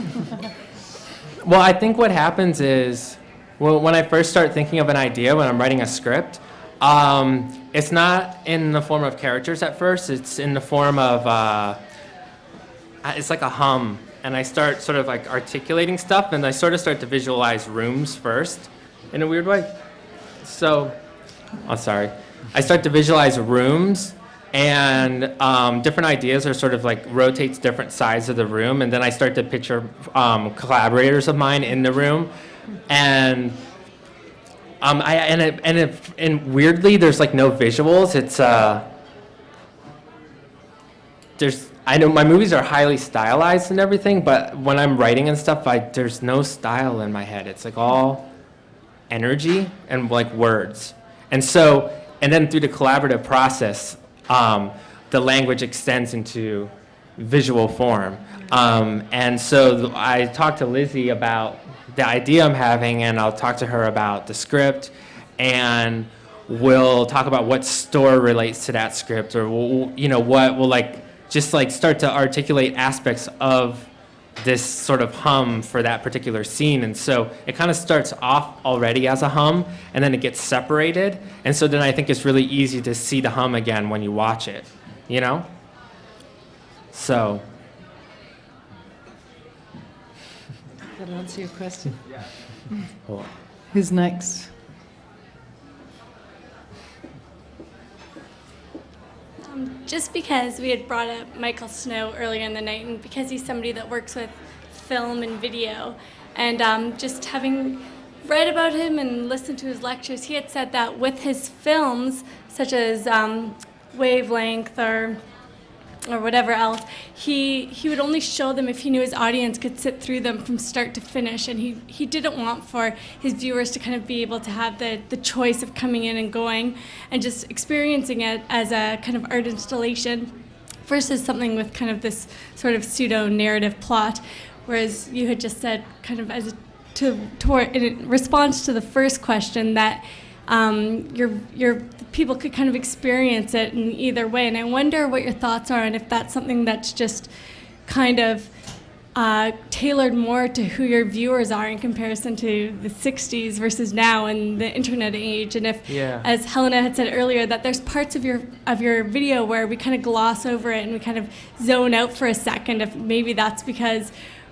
well, I think what happens is, well, when I first start thinking of an idea, when I'm writing a script, it's not in the form of characters at first. It's in the form of, it's like a hum. And I start sort of like articulating stuff, and I sort of start to visualize rooms first in a weird way. So, I start to visualize rooms, and different ideas are sort of like rotates different sides of the room, and then I start to picture collaborators of mine in the room, and and weirdly there's like no visuals. It's I know my movies are highly stylized and everything, but when I'm writing and stuff, there's no style in my head. It's like all energy and like words, and then through the collaborative process, the language extends into visual form. And so I talked to Lizzie about the idea I'm having, and I'll talk to her about the script, and we'll talk about what store relates to that script, or what will like just like start to articulate aspects of this sort of hum for that particular scene. And so it kind of starts off already as a hum, and then it gets separated. And so then I think it's really easy to see the hum again when you watch it, you know? So, that answer your question? Hold on. Who's next? Just because we had brought up Michael Snow earlier in the night, and because he's somebody that works with film and video, and just having read about him and listened to his lectures, he had said that with his films, such as Wavelength or whatever else, he would only show them if he knew his audience could sit through them from start to finish, and he didn't want for his viewers to kind of be able to have the choice of coming in and going and just experiencing it as a kind of art installation versus something with kind of this sort of pseudo-narrative plot, whereas you had just said kind of as in response to the first question that your people could kind of experience it in either way. And I wonder what your thoughts are, and if that's something that's just kind of tailored more to who your viewers are in comparison to the 60s versus now and the internet age. And if, as Helena had said earlier, that there's parts of your video where we kind of gloss over it and we kind of zone out for a second, if maybe that's because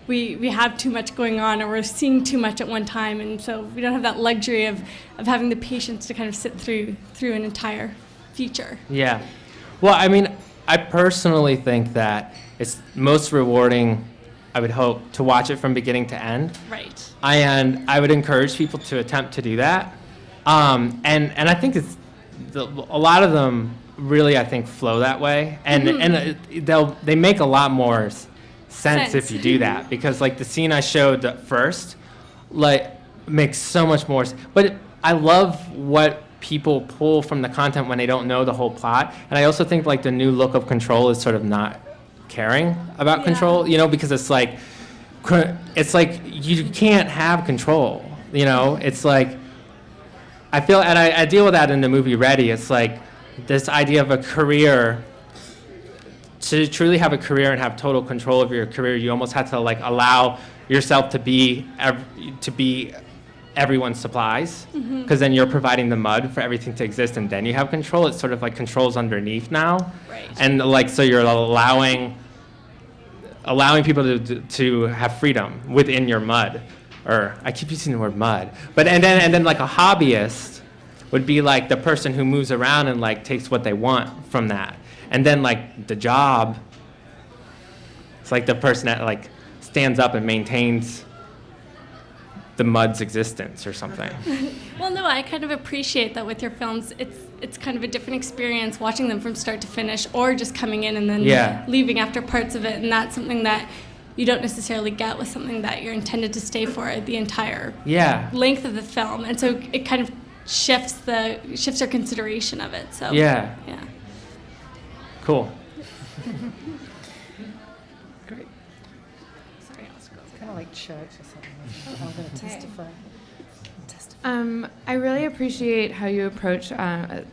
we have too much going on, or we're seeing too much at one time, and so we don't have that luxury of having the patience to kind of sit through an entire feature. Yeah. Well, I mean, I personally think that it's most rewarding, I would hope, to watch it from beginning to end. Right. And I would encourage people to attempt to do that. And I think a lot of them really, I think, flow that way, and they make a lot more sense if you do that, because like the scene I showed first, like, makes so much more but I love what people pull from the content when they don't know the whole plot. And I also think like the new look of Control is sort of not caring about control, you know, because it's like you can't have control, you know. It's like I feel, and I deal with that in the movie Ready. It's like this idea of a career. To truly have a career and have total control of your career, you almost have to like allow yourself to be everyone's supplies, because then you're providing the mud for everything to exist, and then you have control. It's sort of like control's underneath now, right. And like so you're allowing people to have freedom within your mud, or I keep using the word mud, but and then like a hobbyist would be like the person who moves around and like takes what they want from that. And then, like, the job, it's like the person that, like, stands up and maintains the mud's existence or something. Well, no, I kind of appreciate that with your films. It's kind of a different experience watching them from start to finish, or just coming in and then leaving after parts of it. And that's something that you don't necessarily get with something that you're intended to stay for the entire length of the film. And so it kind of shifts our consideration of it. So yeah. Cool. Great. Sorry, it's kind of like church or something. I'm going to testify. I really appreciate how you approach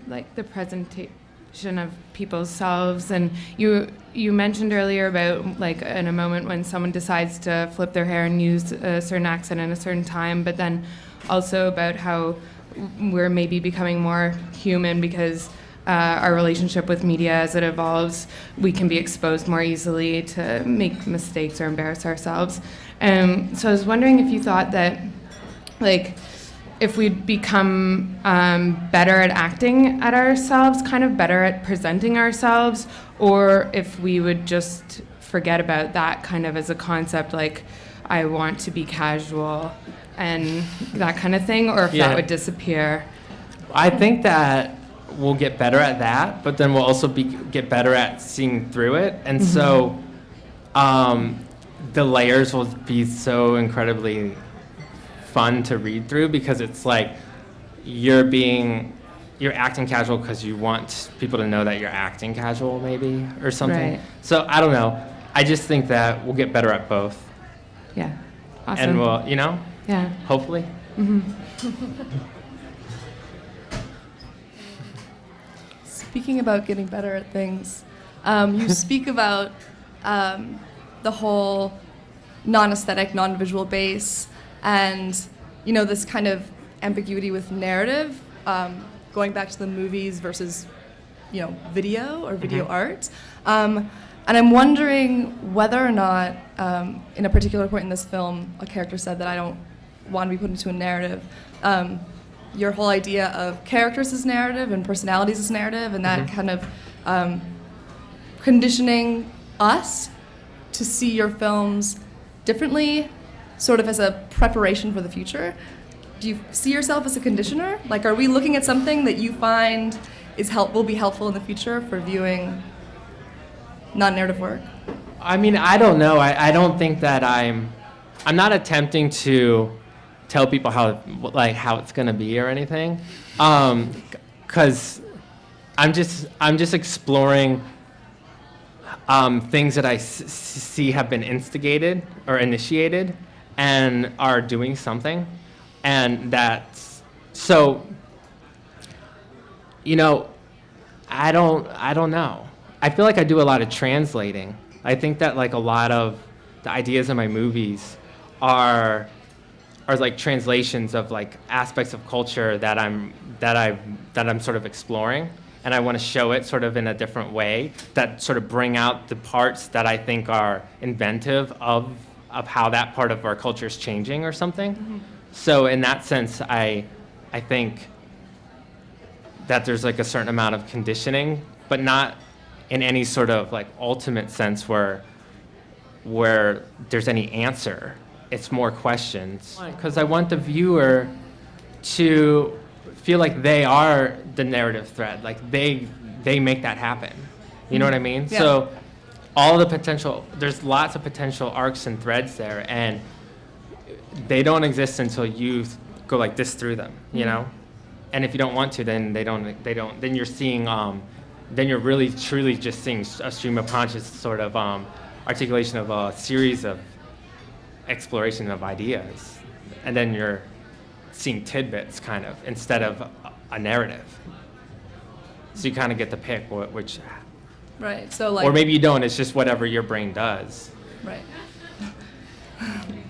like the presentation of people's selves, and you mentioned earlier about like in a moment when someone decides to flip their hair and use a certain accent in a certain time, but then also about how we're maybe becoming more human because our relationship with media as it evolves, we can be exposed more easily to make mistakes or embarrass ourselves. So I was wondering if you thought that, like, if we'd become better at acting at ourselves, kind of better at presenting ourselves, or if we would just forget about that kind of as a concept, like, I want to be casual and that kind of thing, or if that would disappear. I think that we'll get better at that, but then we'll also get better at seeing through it. And so the layers will be so incredibly fun to read through, because it's like you're acting casual because you want people to know that you're acting casual, maybe, or something. Right. So I don't know. I just think that we'll get better at both. Yeah. Awesome. And we'll, you know? Yeah. Hopefully. Speaking about getting better at things, you speak about the whole non-aesthetic, non-visual base, and this kind of ambiguity with narrative, going back to the movies versus video or video art. And I'm wondering whether or not, in a particular point in this film, a character said that I don't want to be put into a narrative. Your whole idea of characters as narrative and personalities as narrative, and that kind of conditioning us to see your films differently, sort of as a preparation for the future. Do you see yourself as a conditioner? Like, are we looking at something that you find will be helpful in the future for viewing non-narrative work? I mean, I don't know. I don't think that I'm not attempting to tell people how it's gonna be or anything, because I'm just exploring things that I see have been instigated or initiated and are doing something, and that's so. You know, I don't know. I feel like I do a lot of translating. I think that like a lot of the ideas in my movies are like translations of like aspects of culture that I'm sort of exploring, and I want to show it sort of in a different way that sort of bring out the parts that I think are inventive of how that part of our culture is changing or something. Mm-hmm. So in that sense, I think that there's like a certain amount of conditioning, but not in any sort of like ultimate sense where there's any answer. It's more questions. Because I want the viewer to feel like they are the narrative thread, like they make that happen. You know what I mean? Yeah. So all the potential, there's lots of potential arcs and threads there, and they don't exist until you go like this through them, you know? And if you don't want to, then they don't, then you're seeing, then you're really truly just seeing a stream of conscious sort of articulation of a series of exploration of ideas. And then you're seeing tidbits kind of, instead of a narrative. So you kind of get to pick which. Right, so like. Or maybe you don't, it's just whatever your brain does. Right.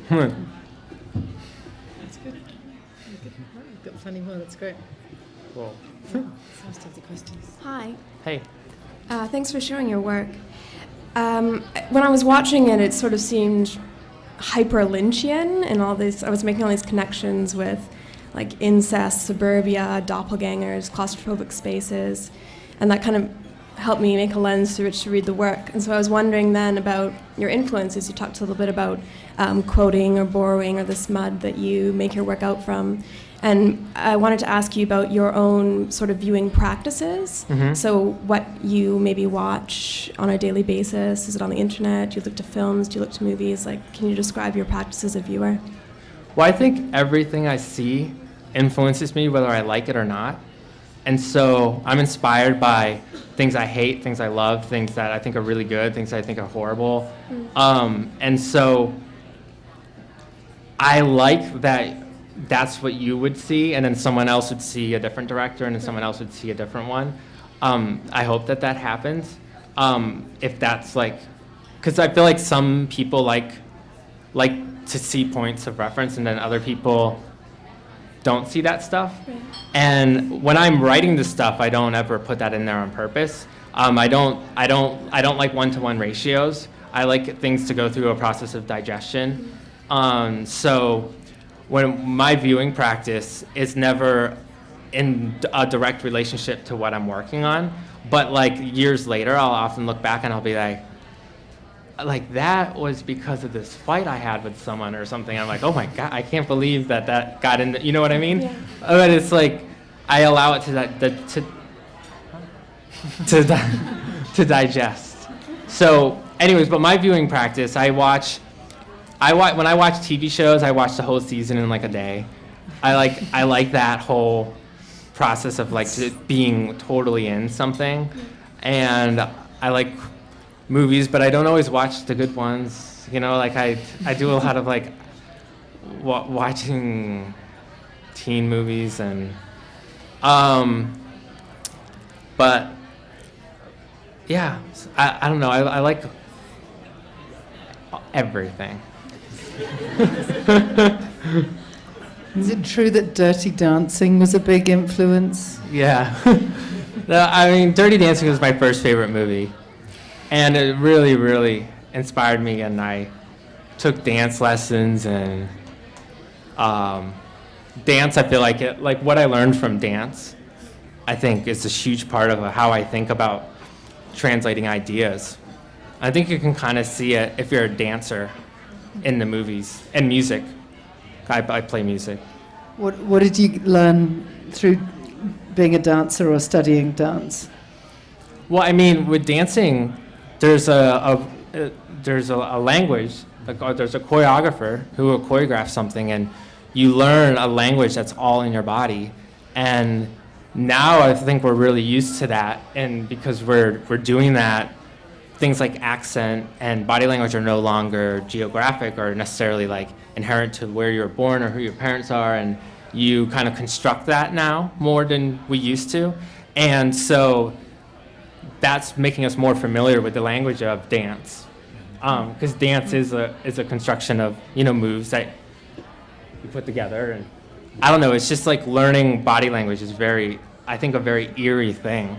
That's good. You've got plenty more, that's great. Cool. Let's take the questions. Hi. Hey. Thanks for showing your work. When I was watching it, it sort of seemed hyper-Lynchian and all this. I was making all these connections with like incest, suburbia, doppelgangers, claustrophobic spaces, and that kind of helped me make a lens through which to read the work. And so I was wondering then about your influences. You talked a little bit about quoting or borrowing or this mud that you make your work out from. And I wanted to ask you about your own sort of viewing practices. Mm-hmm. So what you maybe watch on a daily basis. Is it on the internet? Do you look to films? Do you look to movies? Like, can you describe your practice as a viewer? Well, I think everything I see influences me whether I like it or not. And so I'm inspired by things I hate, things I love, things that I think are really good, things I think are horrible. And so I like that that's what you would see, and then someone else would see a different director, and then someone else would see a different one. I hope that happens. If that's like, because I feel like some people like to see points of reference, and then other people don't see that stuff. Right. And when I'm writing this stuff, I don't ever put that in there on purpose. I don't like one-to-one ratios. I like things to go through a process of digestion. So when my viewing practice is never in a direct relationship to what I'm working on, but like years later, I'll often look back and I'll be like that was because of this fight I had with someone or something. I'm like, oh my God, I can't believe that got in, you know what I mean? Yeah. But it's like, I allow it to digest. So anyways, but my viewing practice, when I watch TV shows, I watch the whole season in like a day. I like that whole process of like being totally in something. And I like movies, but I don't always watch the good ones. You know, like I do a lot of like watching teen movies and but yeah, I don't know. I like everything. Is it true that Dirty Dancing was a big influence? Yeah. No, I mean, Dirty Dancing was my first favorite movie. And it really, really inspired me, and I took dance lessons, and dance, I feel like what I learned from dance, I think is a huge part of how I think about translating ideas. I think you can kind of see it if you're a dancer in the movies and music. I play music. What did you learn through being a dancer or studying dance? Well, I mean, with dancing, there's a language, or there's a choreographer who will choreograph something, and you learn a language that's all in your body. And now I think we're really used to that, and because we're doing that, things like accent and body language are no longer geographic or necessarily like inherent to where you're born or who your parents are, and you kind of construct that now more than we used to. And so that's making us more familiar with the language of dance, because dance is a construction of moves that you put together. And I don't know, it's just like learning body language is I think a very eerie thing.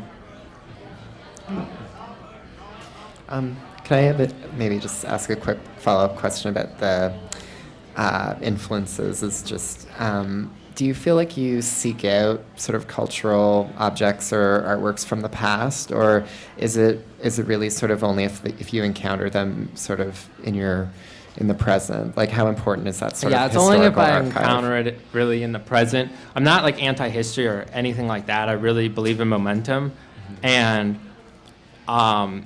Can I maybe just ask a quick follow-up question about the influences? Is just, do you feel like you seek out sort of cultural objects or artworks from the past, or is it really sort of only if you encounter them sort of in the present? Like, how important is that sort of historical archive? Yeah, it's only if I encounter it really in the present. I'm not like anti-history or anything like that. I really believe in momentum, and I'm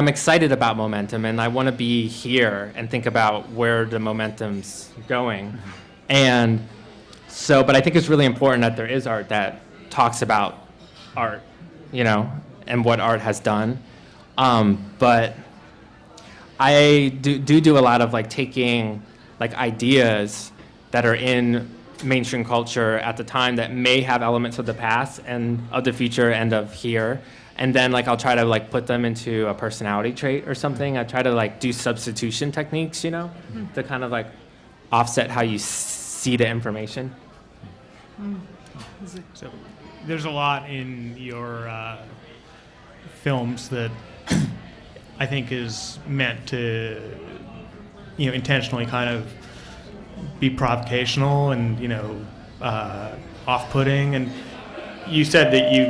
excited about momentum, and I want to be here and think about where the momentum's going. And so, but I think it's really important that there is art that talks about art, and what art has done. But I do a lot of like taking like ideas that are in mainstream culture at the time that may have elements of the past and of the future and of here. And then like I'll try to like put them into a personality trait or something. I try to like do substitution techniques, to kind of like offset how you see the information. So there's a lot in your films that I think is meant to, intentionally kind of be provocational and, off-putting. And you said that you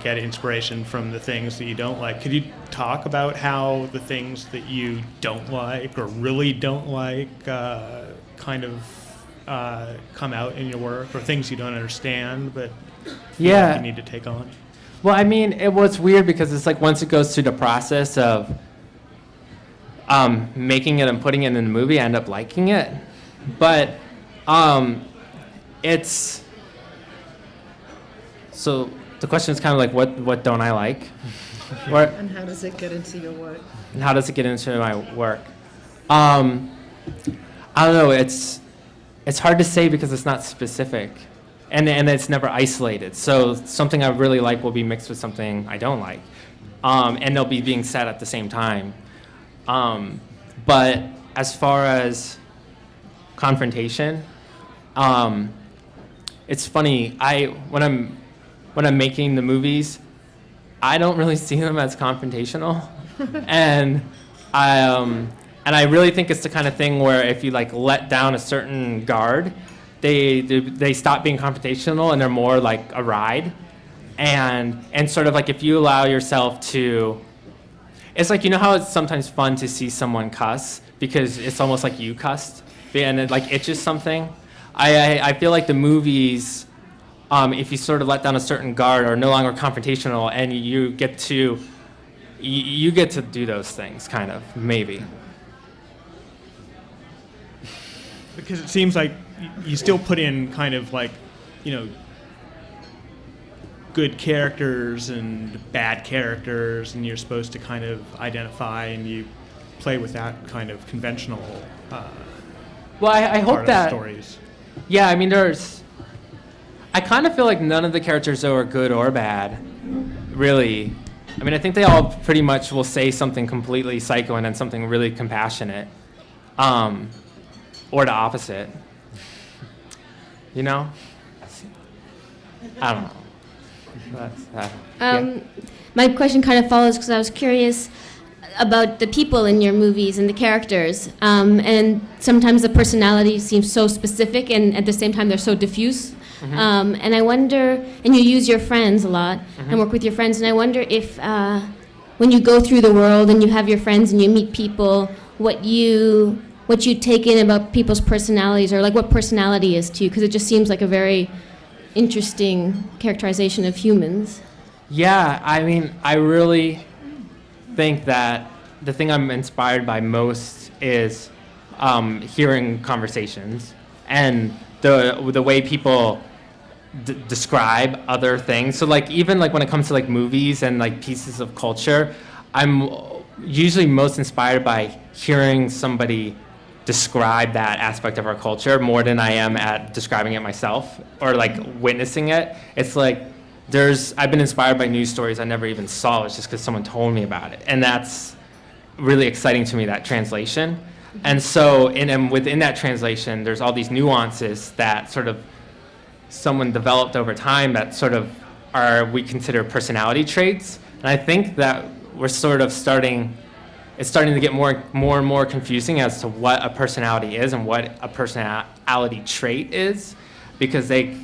get inspiration from the things that you don't like. Could you talk about how the things that you don't like or really don't like kind of come out in your work, or things you don't understand but feel like you need to take on? Well, I mean, it was weird because it's like once it goes through the process of making it and putting it in the movie, I end up liking it. But it's... So the question is kind of like, what don't I like? And how does it get into your work? And how does it get into my work? I don't know. It's hard to say because it's not specific, and it's never isolated. So something I really like will be mixed with something I don't like, and they'll be being said at the same time. But as far as confrontation, it's funny. When I'm making the movies, I don't really see them as confrontational, and I really think it's the kind of thing where if you like let down a certain guard, they stop being confrontational and they're more like a ride, and sort of like if you allow yourself to, it's like how it's sometimes fun to see someone cuss because it's almost like you cussed and it like itches something. I feel like the movies, if you sort of let down a certain guard, are no longer confrontational, and you get to do those things, kind of, maybe. Because it seems like you still put in kind of like, good characters and bad characters, and you're supposed to kind of identify, and you play with that kind of conventional well, I hope part that of stories. Yeah, I mean, I kind of feel like none of the characters though are good or bad, really. I mean, I think they all pretty much will say something completely psycho and then something really compassionate, or the opposite. I don't know. My question kind of follows because I was curious about the people in your movies and the characters. And sometimes the personality seems so specific, and at the same time they're so diffuse. And I wonder, and you use your friends a lot and work with your friends, and I wonder if when you go through the world and you have your friends and you meet people, what you take in about people's personalities, or like what personality is to you, because it just seems like a very interesting characterization of humans. Yeah, I mean, I really think that the thing I'm inspired by most is hearing conversations and the way people describe other things. So like even like when it comes to like movies and like pieces of culture, I'm usually most inspired by hearing somebody describe that aspect of our culture more than I am at describing it myself or like witnessing it. It's like I've been inspired by news stories I never even saw. It's just because someone told me about it, and that's really exciting to me, that translation. And so and within that translation, there's all these nuances that sort of someone developed over time that sort of we consider personality traits. And I think that we're sort of it's starting to get more and more confusing as to what a personality is and what a personality trait is, because they're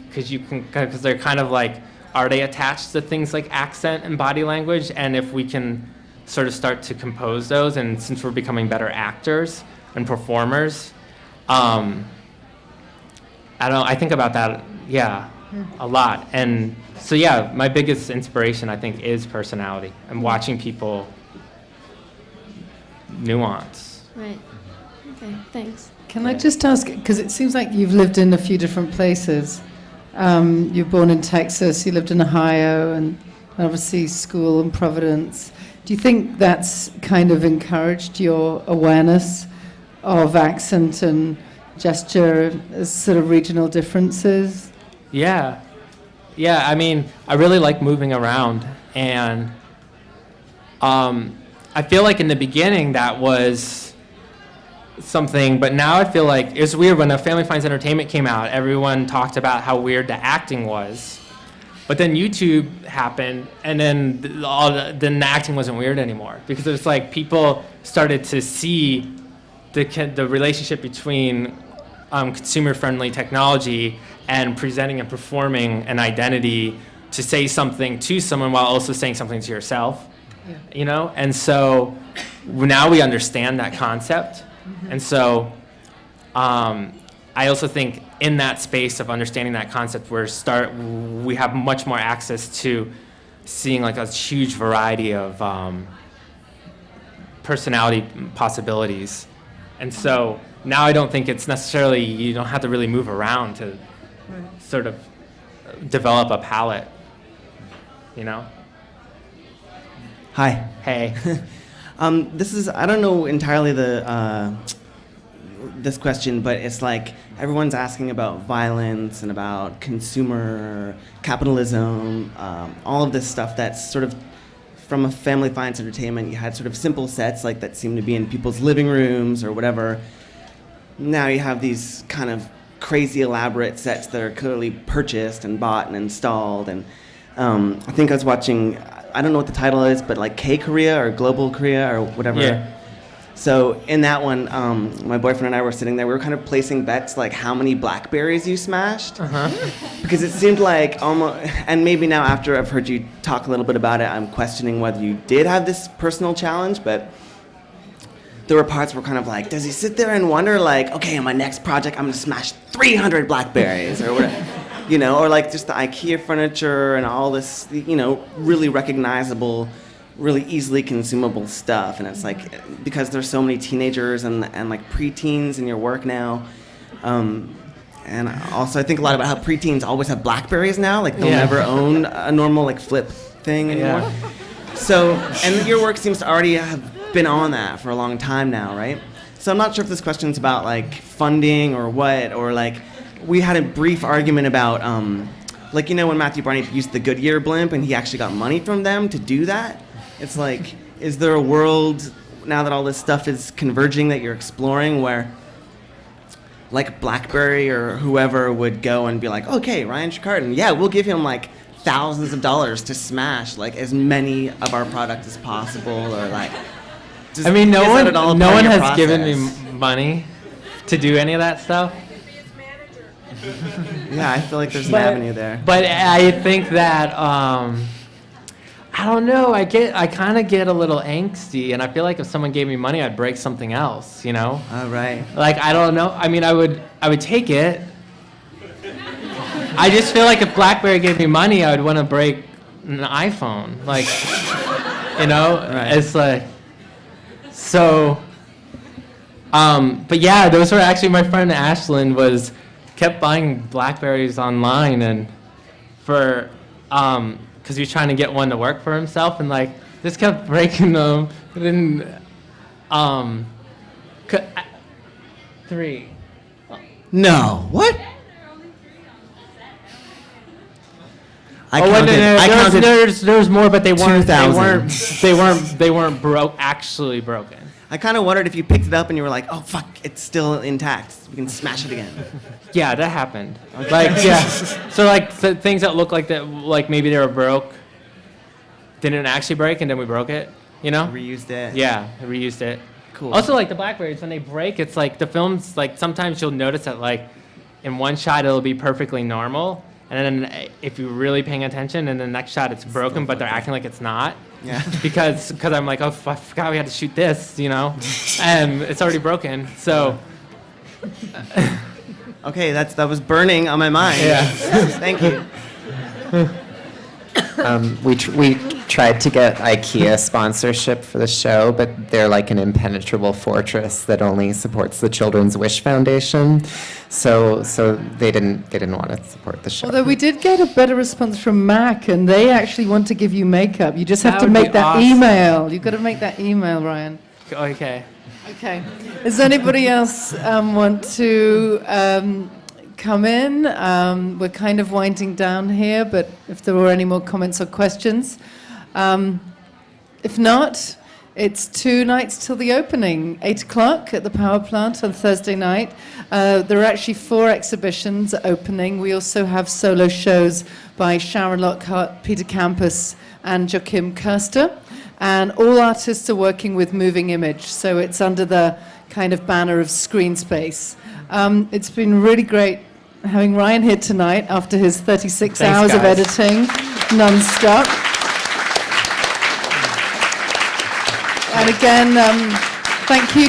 kind of like, are they attached to things like accent and body language? And if we can sort of start to compose those, and since we're becoming better actors and performers, I think about that, a lot. And so my biggest inspiration, I think, is personality and watching people nuance. Right. Okay, thanks. Can I just ask, because it seems like you've lived in a few different places. You were born in Texas, you lived in Ohio, and obviously school in Providence. Do you think that's kind of encouraged your awareness of accent and gesture as sort of regional differences? Yeah. I mean, I really like moving around, and I feel like in the beginning that was something, but now I feel like it's weird. When Family Finds Entertainment came out, everyone talked about how weird the acting was, but then YouTube happened, and then then the acting wasn't weird anymore, because it was like people started to see the relationship between consumer-friendly technology and presenting and performing an identity to say something to someone while also saying something to yourself. You know, and so now we understand that concept. And so I also think in that space of understanding that concept, we have much more access to seeing like a huge variety of personality possibilities. And so now I don't think it's necessarily, you don't have to really move around to sort of develop a palette, you know? Hi. Hey. This is, I don't know entirely this question, but it's like everyone's asking about violence and about consumer capitalism, all of this stuff that's sort of from a Family Finds Entertainment. You had sort of simple sets like that seem to be in people's living rooms or whatever. Now you have these kind of crazy elaborate sets that are clearly purchased and bought and installed. And I think I was watching, I don't know what the title is, but like K-Korea or Global Korea or whatever. Yeah. So in that one, my boyfriend and I were sitting there. We were kind of placing bets, like how many Blackberries you smashed. Because it seemed like almost, and maybe now after I've heard you talk a little bit about it, I'm questioning whether you did have this personal challenge. But there were parts where kind of like, does he sit there and wonder like, okay, in my next project, I'm gonna smash 300 Blackberries or whatever. You know, or like just the IKEA furniture and all this, you know, really recognizable, really easily consumable stuff. And it's like, because there's so many teenagers and like preteens in your work now. And also I think a lot about how preteens always have Blackberries now. Like they'll never own a normal like flip thing anymore. Yeah. So, and your work seems to already have been on that for a long time now, right? So I'm not sure if this question's about like funding or what, or like, we had a brief argument about, like, you know, when Matthew Barney used the Goodyear blimp and he actually got money from them to do that? It's like, is there a world, now that all this stuff is converging, that you're exploring where, like, BlackBerry or whoever would go and be like, okay, Ryan Trecartin, yeah, we'll give him, like, thousands of dollars to smash like as many of our products as possible, or like. I mean, no is that at all one part of your has given me process? money to do any of that stuff. Yeah, I feel like there's an But- avenue there. But I think that I don't know. I kind of get a little angsty, and I feel like if someone gave me money, I'd break something else. You know? All right. Like I don't know. I mean, I would take it. I just feel like if BlackBerry gave me money, I would want to break an iPhone. Like, you know, it's like so. But yeah, those were actually my friend Ashlyn kept buying BlackBerries online, and for because he was trying to get one to work for himself, and like just kept breaking them. And then 3. No. What? I Oh, counted. I counted there's more, but they weren't. 2,000. They weren't actually broken. I kind of wondered if you picked it up and you were like, oh fuck, it's still intact. We can smash it again. Yeah, that happened. Like, yeah. So like things that look like that, like maybe they were broke, didn't actually break, and then we broke it. You know? Reused it. Yeah, I reused it. Cool. Also, like the BlackBerries, when they break, it's like the films. Like sometimes you'll notice that like in one shot it'll be perfectly normal, and then if you're really paying attention, in the next shot it's broken, but they're acting like it's not. Yeah. Because I'm like, oh, I forgot we had to shoot this, you know, and it's already broken. So. Okay, that was burning on my mind. Yeah. Thank you. We tried to get IKEA sponsorship for the show, but they're like an impenetrable fortress that only supports the Children's Wish Foundation. So they didn't want to support the show. Although we did get a better response from MAC, and they actually want to give you makeup. You just have That to would make be that awesome. email. You've got to make that email, Ryan. Okay. Okay. Does anybody else want to come in? We're kind of winding down here, but if there were any more comments or questions. If not, it's 2 nights till the opening, 8 o'clock at the power plant on Thursday night. There are actually 4 exhibitions opening. We also have solo shows by Sharon Lockhart, Peter Campus, and Joachim Kerster. And all artists are working with moving image, so it's under the kind of banner of screen space. It's been really great having Ryan here tonight after his 36 Thanks, hours of guys. editing, non-stop. And again, thank you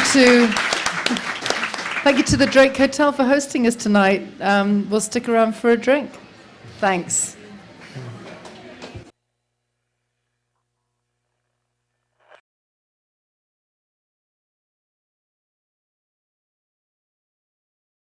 to the Drake Hotel for hosting us tonight. We'll stick around for a drink. Thanks.